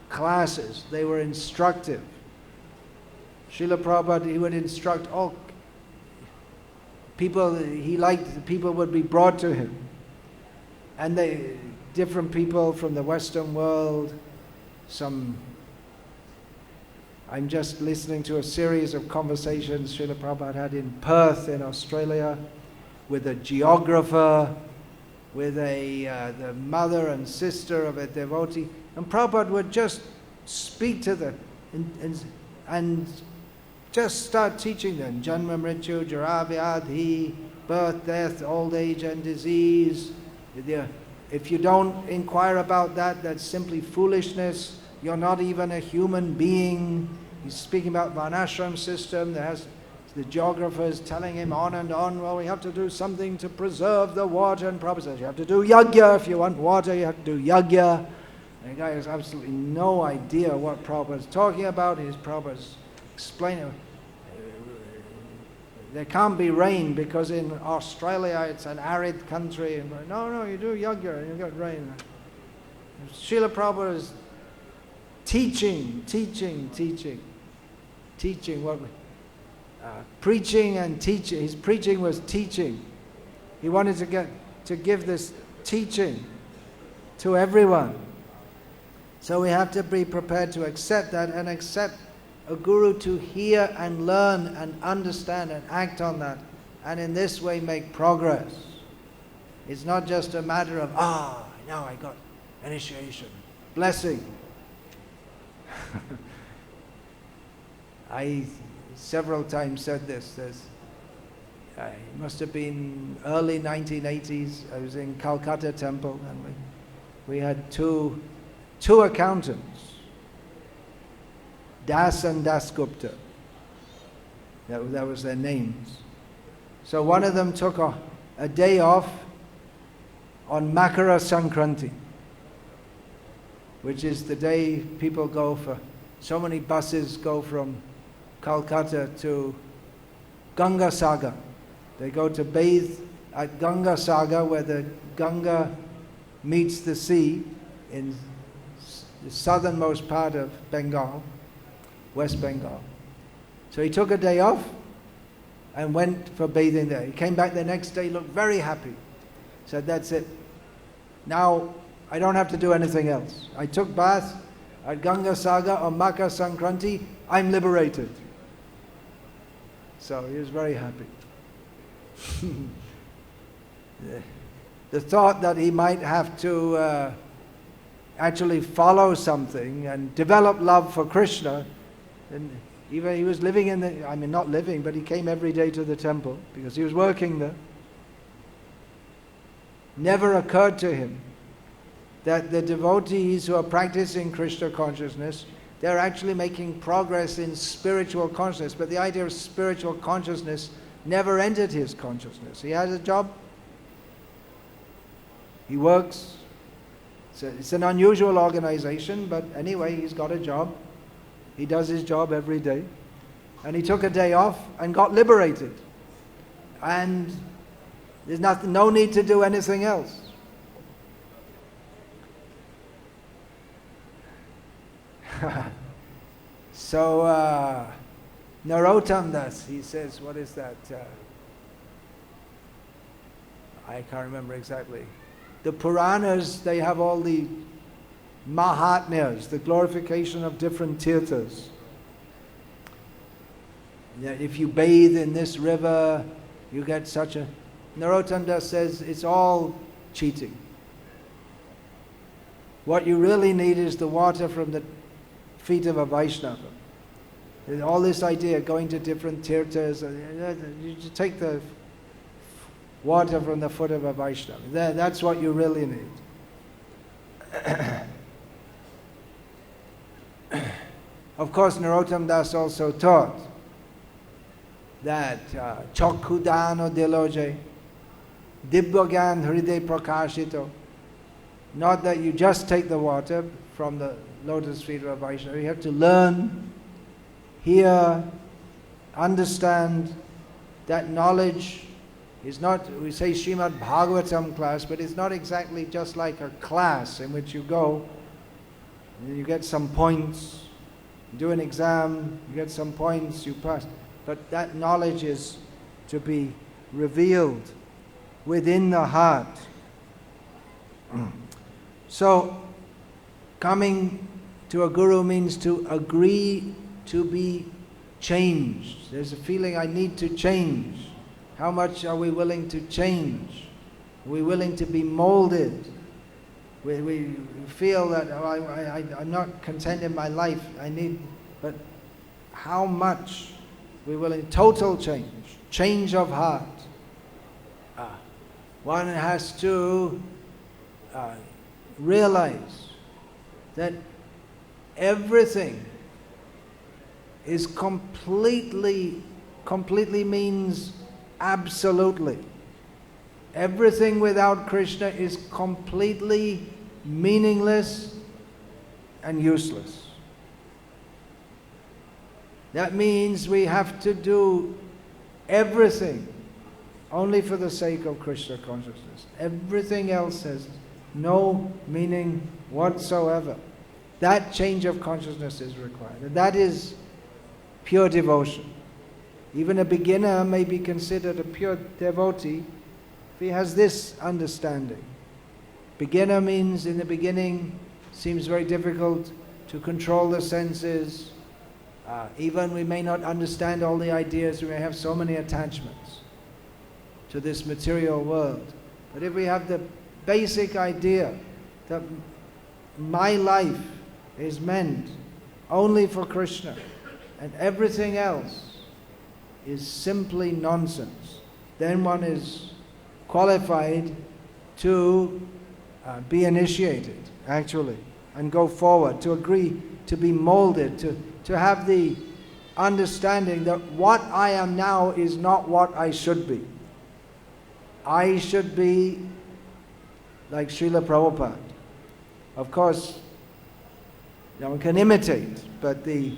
classes, they were instructive. Srila Prabhupada, he would instruct all people, he liked, the people would be brought to him. And different people from the Western world, I'm just listening to a series of conversations Srila Prabhupada had in Perth in Australia with a geographer, with the mother and sister of a devotee. And Prabhupada would just speak to them and just start teaching them. Janma, Mrityu, Jara, Vyadhi, birth, death, old age and disease. If you don't inquire about that, that's simply foolishness. You're not even a human being. He's speaking about Varnashram system. The geographers telling him on and on, well, we have to do something to preserve the water. And Prabhupada says, you have to do yajna. If you want water, you have to do yajna. And the guy has absolutely no idea what Prabhupada's talking about. Prabhupada's explaining, there can't be rain because in Australia it's an arid country. And no, you do yajna and you get rain. Srila Prabhupada is teaching what preaching and teaching. His preaching was teaching. He wanted to give this teaching to everyone. So we have to be prepared to accept that and accept a guru to hear and learn and understand and act on that, and in this way make progress. It's not just a matter of, now I got initiation, blessing. I several times said this. It must have been early 1980s. I was in Calcutta temple and we had two accountants, Das and Dasgupta. That was their names. So one of them took a day off on Makara Sankranti, which is the day people go for, so many buses go from Calcutta to Ganga Sagar. They go to bathe at Ganga Sagar, where the Ganga meets the sea in the southernmost part of Bengal, West Bengal. So he took a day off and went for bathing there. He came back the next day, looked very happy. Said, that's it. Now I don't have to do anything else. I took bath at Ganga Sagar on Makar Sankranti. I'm liberated. So he was very happy. The thought that he might have to actually follow something and develop love for Krishna, and Even he was living in the, I mean not living, but he came every day to the temple because he was working there. Never occurred to him that the devotees who are practicing Krishna consciousness, they're actually making progress in spiritual consciousness, but the idea of spiritual consciousness never entered his consciousness. He has a job, he works, it's an unusual organization, but anyway, he's got a job, he does his job every day, and he took a day off and got liberated, and there's no need to do anything else. So Narottam Das, he says, what is that? I can't remember exactly. The Puranas, they have all the Mahatmyas, the glorification of different tirthas. That if you bathe in this river, you get such a... Narottam Das says it's all cheating. What you really need is the water from the feet of a Vaishnava. All this idea of going to different tirthas, you take the water from the foot of a Vaishnava. That's what you really need. Of course, Narottam Das also taught that Chakkudano Diloje, Dibbogyan Hriday Prakashito, not that you just take the water from the lotus feet of a Vaishnava, you have to learn, hear, understand. That knowledge is not, we say Srimad Bhagavatam class, but it's not exactly just like a class in which you go, and you get some points, you do an exam, you get some points, you pass. But that knowledge is to be revealed within the heart. So, coming to a guru means to agree to be changed. There's a feeling I need to change. How much are we willing to change? Are we willing to be molded? We feel that I'm not content in my life, but how much we're willing? Total change of heart. One has to realize that everything is completely means absolutely. Everything without Krishna is completely meaningless and useless. That means we have to do everything only for the sake of Krishna consciousness. Everything else has no meaning whatsoever. That change of consciousness is required. And that is pure devotion. Even a beginner may be considered a pure devotee if he has this understanding. Beginner means in the beginning seems very difficult to control the senses. Even we may not understand all the ideas, we may have so many attachments to this material world. But if we have the basic idea that my life is meant only for Krishna and everything else is simply nonsense, then one is qualified to be initiated, actually, and go forward, to agree to be molded, to have the understanding that what I am now is not what I should be. I should be like Srila Prabhupada. Of course, no one can imitate, but the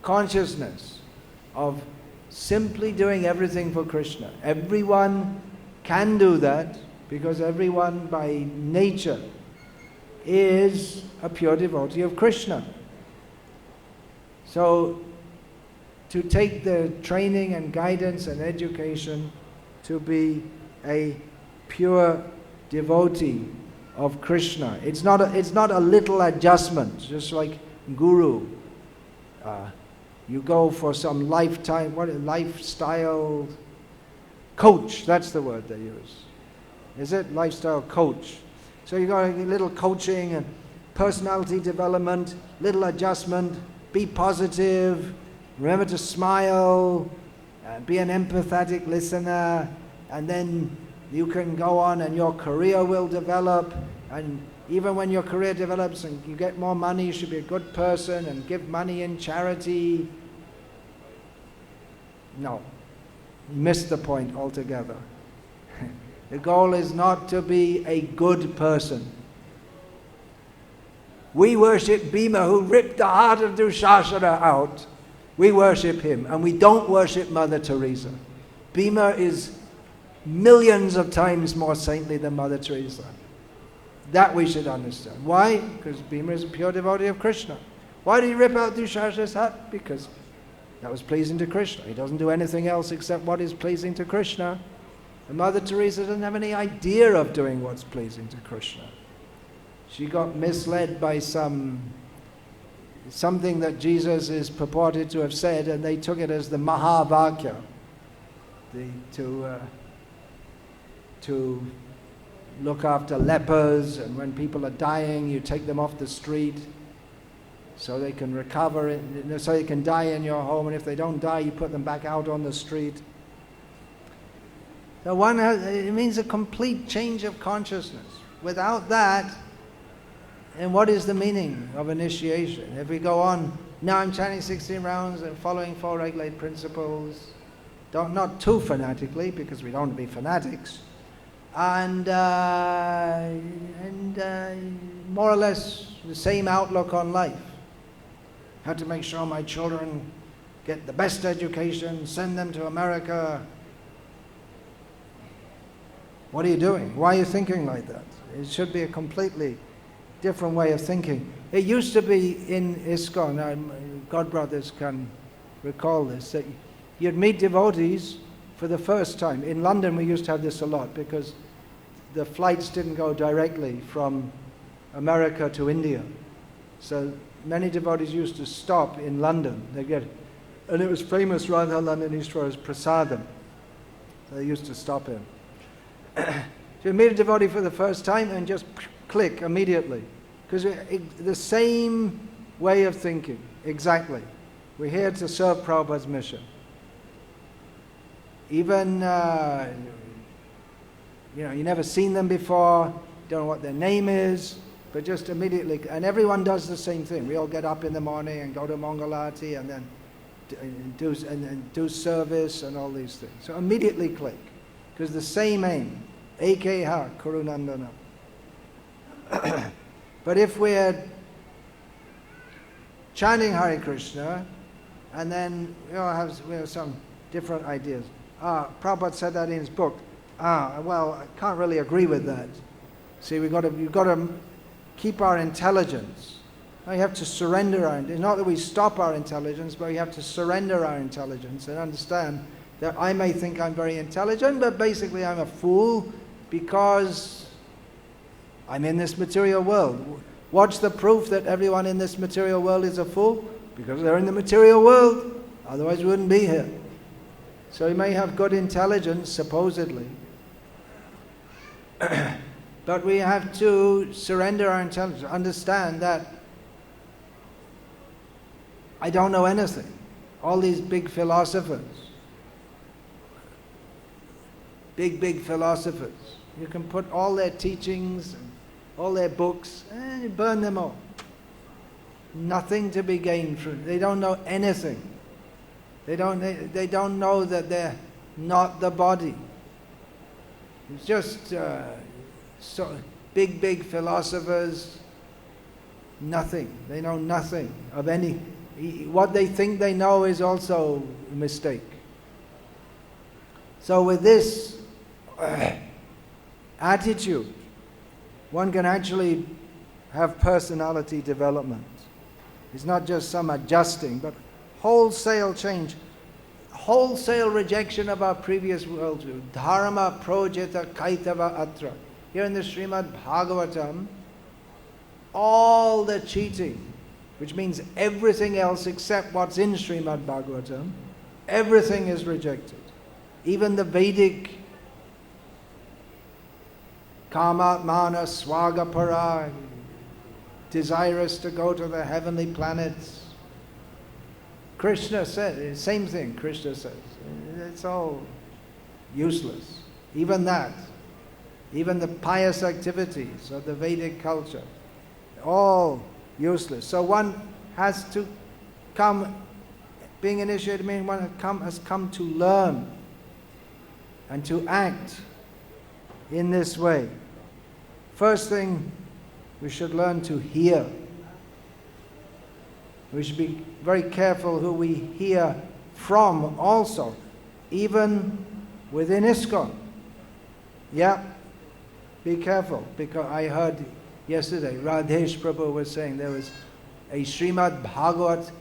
consciousness of simply doing everything for Krishna. Everyone can do that because everyone by nature is a pure devotee of Krishna. So to take the training and guidance and education to be a pure devotee of Krishna. It's not a little adjustment, just like guru. You go for some lifestyle coach, that's the word they use. Is it? Lifestyle coach. So you got a little coaching and personality development, little adjustment, be positive, remember to smile, be an empathetic listener, and then you can go on and your career will develop, and even when your career develops and you get more money, you should be a good person and give money in charity. No, you missed the point altogether. The goal is not to be a good person. We worship Bhima, who ripped the heart of Dushasana out. We worship him, and we don't worship Mother Teresa. Bhima is millions of times more saintly than Mother Teresa. That we should understand. Why? Because Bhima is a pure devotee of Krishna. Why did he rip out Dushasana's heart? Because that was pleasing to Krishna. He doesn't do anything else except what is pleasing to Krishna. And Mother Teresa doesn't have any idea of doing what's pleasing to Krishna. She got misled by something that Jesus is purported to have said, and they took it as the Mahavakya, to look after lepers, and when people are dying, you take them off the street so they can recover, so they can die in your home, and if they don't die, you put them back out on the street. So it means a complete change of consciousness. Without that, and what is the meaning of initiation? If we go on, now I'm chanting 16 rounds and following 4 regulated principles, not too fanatically, because we don't want to be fanatics, and more or less the same outlook on life. Have to make sure my children get the best education, send them to America. What are you doing? Why are you thinking like that? It should be a completely different way of thinking. It used to be in ISKCON, God brothers can recall this, that you'd meet devotees for the first time. In London we used to have this a lot because the flights didn't go directly from America to India. So many devotees used to stop in London. And it was famous around London East for as prasadam. So they used to stop in. So you meet a devotee for the first time and just click immediately. Because the same way of thinking, exactly. We're here to serve Prabhupada's mission. Even, you never seen them before, don't know what their name is, but just immediately, and everyone does the same thing. We all get up in the morning and go to Mangalati and then do service and all these things. So immediately click, because the same aim, Ekeha Kurunandana. But if we're chanting Hare Krishna, and then we have some different ideas. Prabhupada said that in his book. Well, I can't really agree with that. See, you've got to keep our intelligence. We have to surrender it's not that we stop our intelligence, but we have to surrender our intelligence and understand that I may think I'm very intelligent, but basically I'm a fool because I'm in this material world. What's the proof that everyone in this material world is a fool? Because they're in the material world. Otherwise we wouldn't be here. So we may have good intelligence, supposedly. But we have to surrender our intelligence, understand that I don't know anything. All these big philosophers, big philosophers, you can put all their teachings, all their books, and burn them all. Nothing to be gained from it. They don't know anything. They don't know that they're not the body. It's just so big philosophers, nothing. They know nothing of any. What they think they know is also a mistake. So with this attitude, one can actually have personality development. It's not just some adjusting, but wholesale change, wholesale rejection of our previous worldview. Dharma projita kaitava atra. Here in the Srimad Bhagavatam, all the cheating, which means everything else except what's in Srimad Bhagavatam, everything is rejected. Even the Vedic Kamatmana Swagapara, desirous to go to the heavenly planets, Krishna said, same thing Krishna says. It's all useless. Even that. Even the pious activities of the Vedic culture. All useless. So one has to come, being initiated means one has come to learn and to act in this way. First thing, we should learn to hear. We should be very careful who we hear from also, even within ISKCON. Yeah, be careful, because I heard yesterday, Radhesh Prabhu was saying there was a Srimad Bhagavat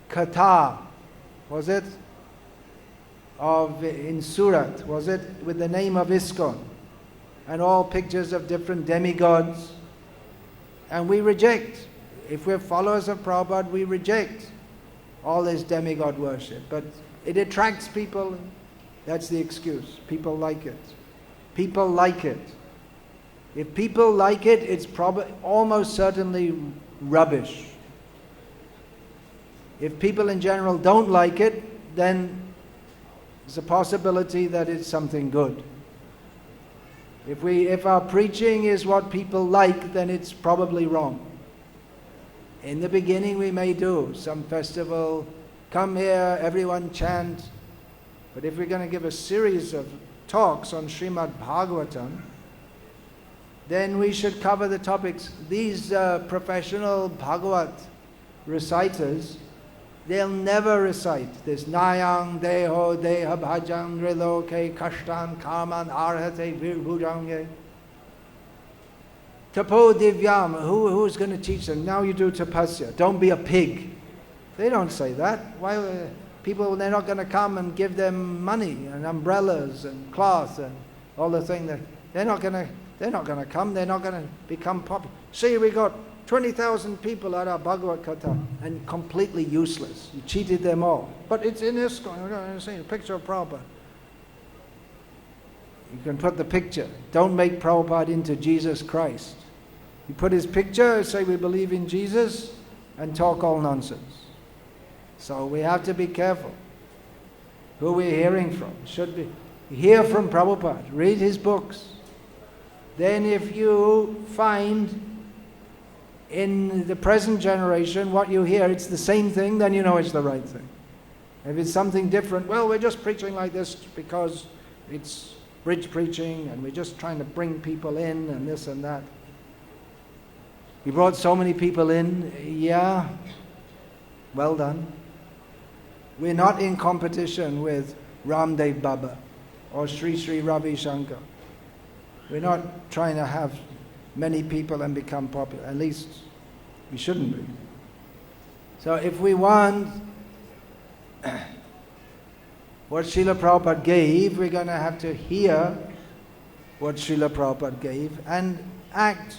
Katha, was it? In Surat, was it? With the name of ISKCON. And all pictures of different demigods. And we reject. If we're followers of Prabhupada, we reject all this demigod worship. But it attracts people. That's the excuse. People like it. People like it. If people like it, it's almost certainly rubbish. If people in general don't like it, then there's a possibility that it's something good. If our preaching is what people like, then it's probably wrong. In the beginning we may do some festival, come here, everyone chant. But if we're going to give a series of talks on Srimad Bhagavatam, then we should cover the topics. These professional Bhagavat reciters, they'll never recite this Nayang Deho Deha Bhajang Riloke Kashtan Karman Arhate Virbhujange. Tapo Divyam, who's going to teach them? Now you do tapasya. Don't be a pig. They don't say that. Why? People, they're not going to come and give them money and umbrellas and cloth and all the things. They're not going to come. They're not going to become popular. See, we got 20,000 people at our Bhagavad Katha and completely useless. You cheated them all. But it's in ISKCON. You're going to see a picture of Prabhupada. You can put the picture. Don't make Prabhupada into Jesus Christ. You put his picture, say we believe in Jesus, and talk all nonsense. So we have to be careful who we're hearing from. Should be hear from Prabhupada, read his books. Then if you find in the present generation what you hear, it's the same thing, then you know it's the right thing. If it's something different, well, we're just preaching like this because it's bridge preaching and we're just trying to bring people in and this and that. You brought so many people in, yeah, well done. We're not in competition with Ramdev Baba or Sri Sri Ravi Shankar. We're not trying to have many people and become popular. At least we shouldn't be. So if we want what Srila Prabhupada gave, we're going to have to hear what Srila Prabhupada gave and act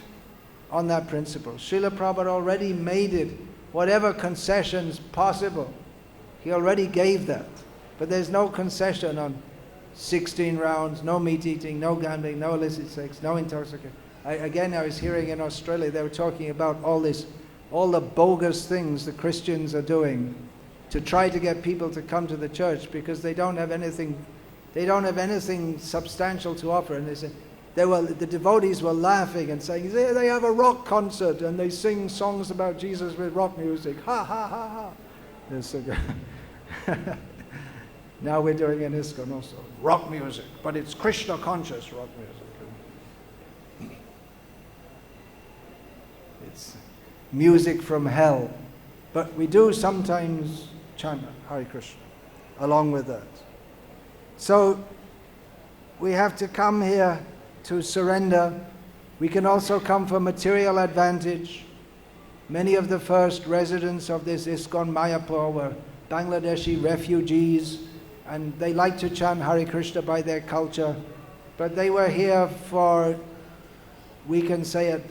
on that principle. Srila Prabhupada already made it, whatever concessions possible, he already gave that. But there's no concession on 16 rounds, no meat eating, no gambling, no illicit sex, no intoxication. I was hearing in Australia, they were talking about all the bogus things the Christians are doing to try to get people to come to the church because they don't have anything substantial to offer. And they said, the devotees were laughing and saying, they have a rock concert and they sing songs about Jesus with rock music. Ha ha ha ha. Now we're doing an ISKCON also. Rock music, but it's Krishna conscious rock music. It's music from hell. But we do sometimes chant Hare Krishna along with that. So we have to come here to surrender. We can also come for material advantage. Many of the first residents of this ISKCON Mayapura were Bangladeshi refugees, and they like to chant Hare Krishna by their culture, but they were here for, we can say it,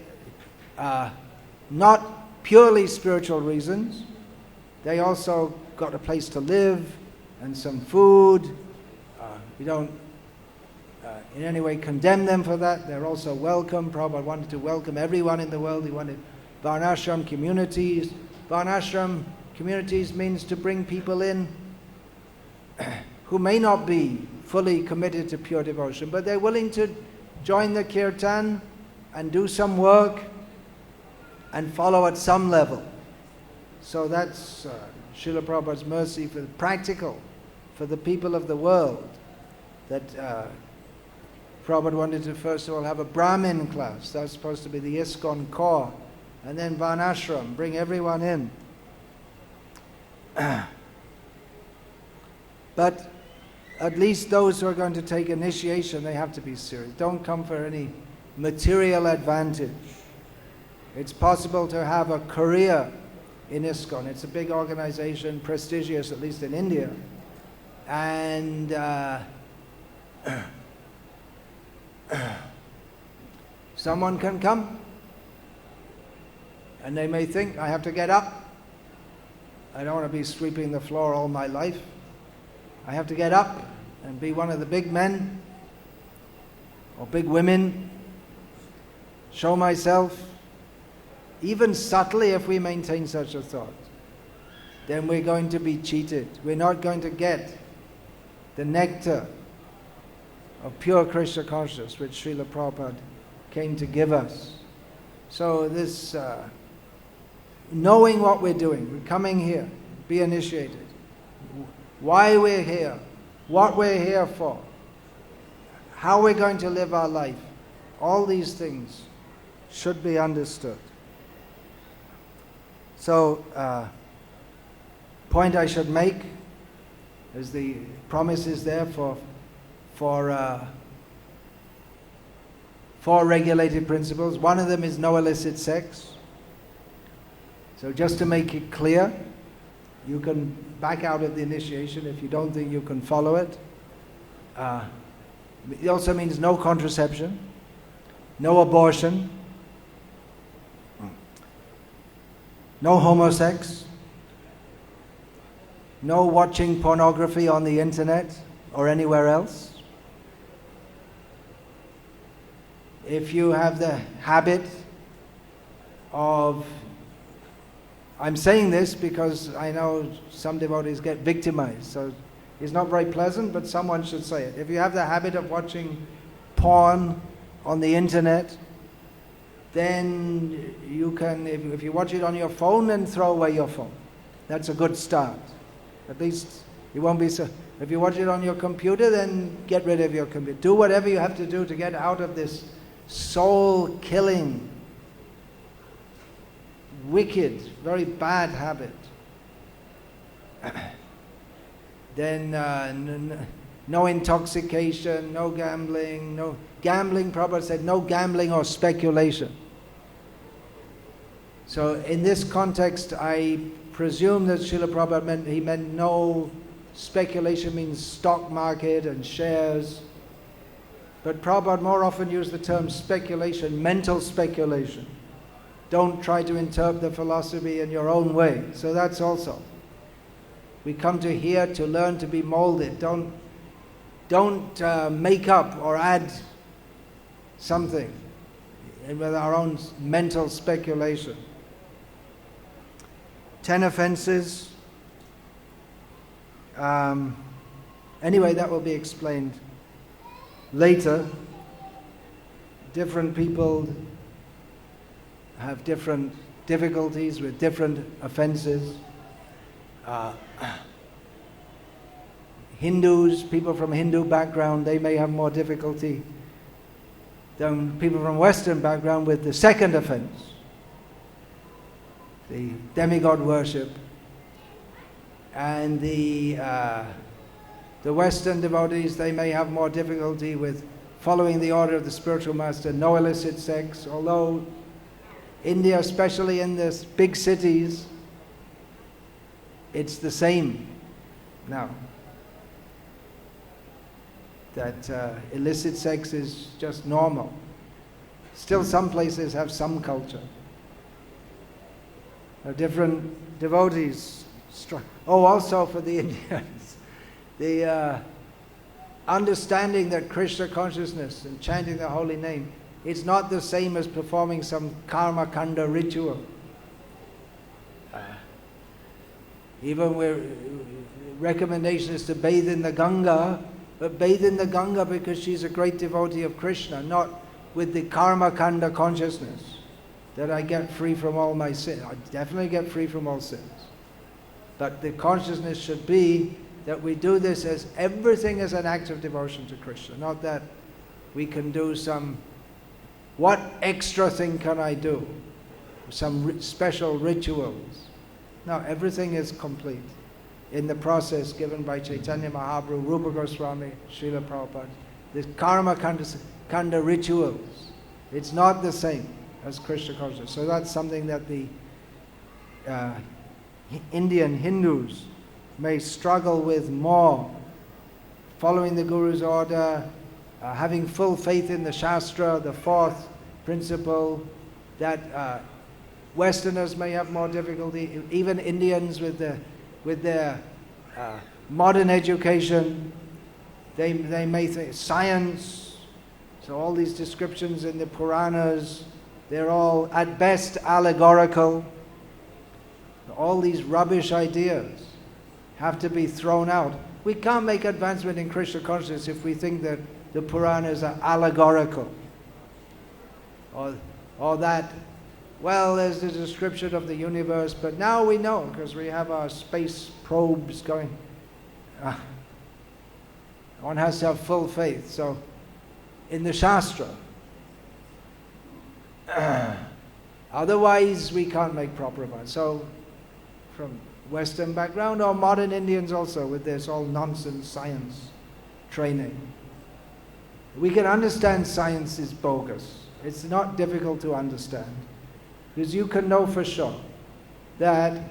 not purely spiritual reasons. They also got a place to live and some food. We don't in any way condemn them for that. They're also welcome. Prabhupada wanted to welcome everyone in the world. He wanted Varnashram communities. Varnashram Communities means to bring people in who may not be fully committed to pure devotion, but they're willing to join the kirtan and do some work and follow at some level. So that's Srila Prabhupada's mercy for the practical, for the people of the world, that Prabhupada wanted to first of all have a Brahmin class. That was supposed to be the ISKCON core, and then Varnashram, bring everyone in. But at least those who are going to take initiation, they have to be serious. Don't come for any material advantage. It's possible to have a career in ISKCON. It's a big organization, prestigious, at least in India. And someone can come and they may think, I have to get up. I don't want to be sweeping the floor all my life. I have to get up and be one of the big men or big women, show myself. Even subtly, if we maintain such a thought, then we're going to be cheated. We're not going to get the nectar of pure Krishna consciousness which Srila Prabhupada came to give us. So this knowing what we're doing, we're coming here, be initiated, why we're here, what we're here for, how we're going to live our life, all these things should be understood. So, point I should make is the promise is there for regulated principles. One of them is no illicit sex. So just to make it clear, you can back out of the initiation if you don't think you can follow it. It also means no contraception, no abortion, no homosex, no watching pornography on the internet or anywhere else. If you have the habit of, I'm saying this because I know some devotees get victimized, so it's not very pleasant, but someone should say it. If you have the habit of watching porn on the internet, then you can, if you watch it on your phone, then throw away your phone. That's a good start. At least you won't be so. If you watch it on your computer, then get rid of your computer. Do whatever you have to do to get out of this soul-killing, wicked, very bad habit. Then no intoxication, no gambling, Prabhupada said no gambling or speculation. So in this context, I presume that Srila Prabhupada meant no speculation means stock market and shares. But Prabhupada more often used the term speculation, mental speculation. Don't try to interpret the philosophy in your own way. So that's also. We come to here to learn to be molded. Don't make up or add something with our own mental speculation. 10 offenses. Anyway, that will be explained later. Different people have different difficulties with different offenses. Hindus, people from Hindu background, they may have more difficulty than people from Western background with the second offense, the demigod worship. And the Western devotees, they may have more difficulty with following the order of the spiritual master, no illicit sex, although India, especially in the big cities, it's the same now. That illicit sex is just normal. Still some places have some culture. Different devotees. Also for the Indians, the understanding that Krishna consciousness and chanting the holy name, it's not the same as performing some karma kanda ritual. Even where recommendation is to bathe in the Ganga, but bathe in the Ganga because she's a great devotee of Krishna, not with the karma kanda consciousness that I get free from all my sins. I definitely get free from all sins. But the consciousness should be that we do this as everything as an act of devotion to Krishna, not that we can do some, what extra thing can I do? Some special rituals. No, everything is complete in the process given by Chaitanya Mahaprabhu, Rupa Goswami, Srila Prabhupada. The karma kanda rituals, it's not the same as Krishna consciousness. So that's something that the Indian Hindus may struggle with more. Following the Guru's order, having full faith in the Shastra, the fourth principle, that Westerners may have more difficulty, even Indians with their modern education, they may think science, so all these descriptions in the Puranas, they're all at best allegorical. All these rubbish ideas have to be thrown out. We can't make advancement in Krishna consciousness if we think that the Puranas are allegorical. Or that, well, there's the description of the universe, but now we know because we have our space probes going. One has to have full faith. So, in the Shastra, otherwise we can't make proper advance. So, from Western background or modern Indians also with this all nonsense science training, we can understand science is bogus. It's not difficult to understand because you can know for sure that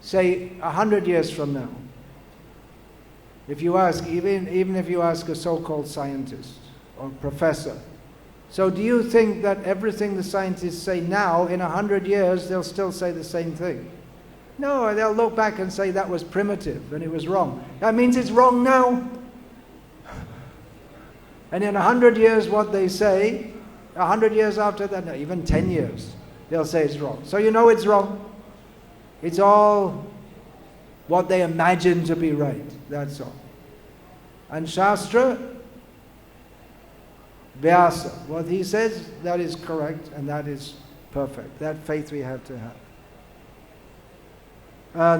say 100 years from now, if you ask, even if you ask a so-called scientist or professor, so do you think that everything the scientists say now, in 100 years, they'll still say the same thing? No, they'll look back and say that was primitive and it was wrong. That means it's wrong now. And in 100 years, what they say, 100 years after that, no, even 10 years, they'll say it's wrong. So you know it's wrong. It's all what they imagine to be right, that's all. And Shastra, Vyasa, what he says, that is correct and that is perfect. That faith we have to have.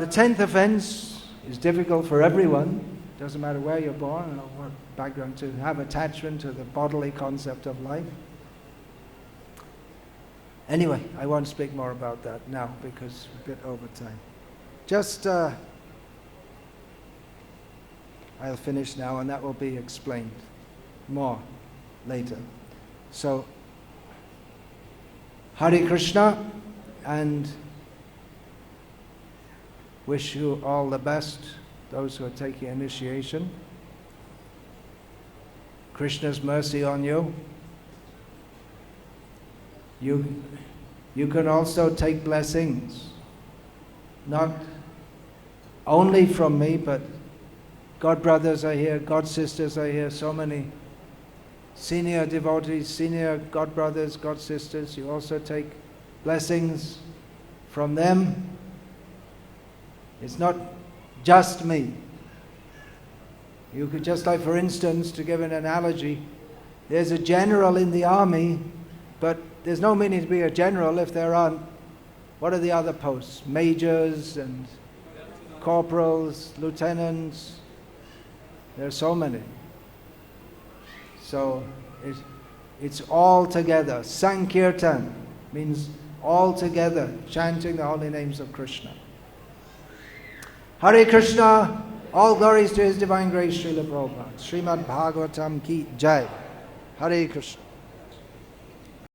The 10th offense is difficult for everyone. Doesn't matter where you're born or what background, to have attachment to the bodily concept of life. Anyway, I won't speak more about that now because we're a bit over time. Just, I'll finish now and that will be explained more later. So, Hare Krishna, and wish you all the best, those who are taking initiation. Krishna's mercy on you. You can also take blessings, not only from me, but God brothers are here, God sisters are here, so many senior devotees, senior God brothers, God sisters. You also take blessings from them. It's not just me. You could just like, for instance, to give an analogy, there's a general in the army, but there's no meaning to be a general if there aren't, what are the other posts? Majors and corporals, lieutenants. There are so many. So it's all together. Sankirtan means all together, chanting the holy names of Krishna. Hare Krishna, all glories to His Divine Grace, Srila Prabhupada. Srimad Bhagavatam ki Jai. Hare Krishna.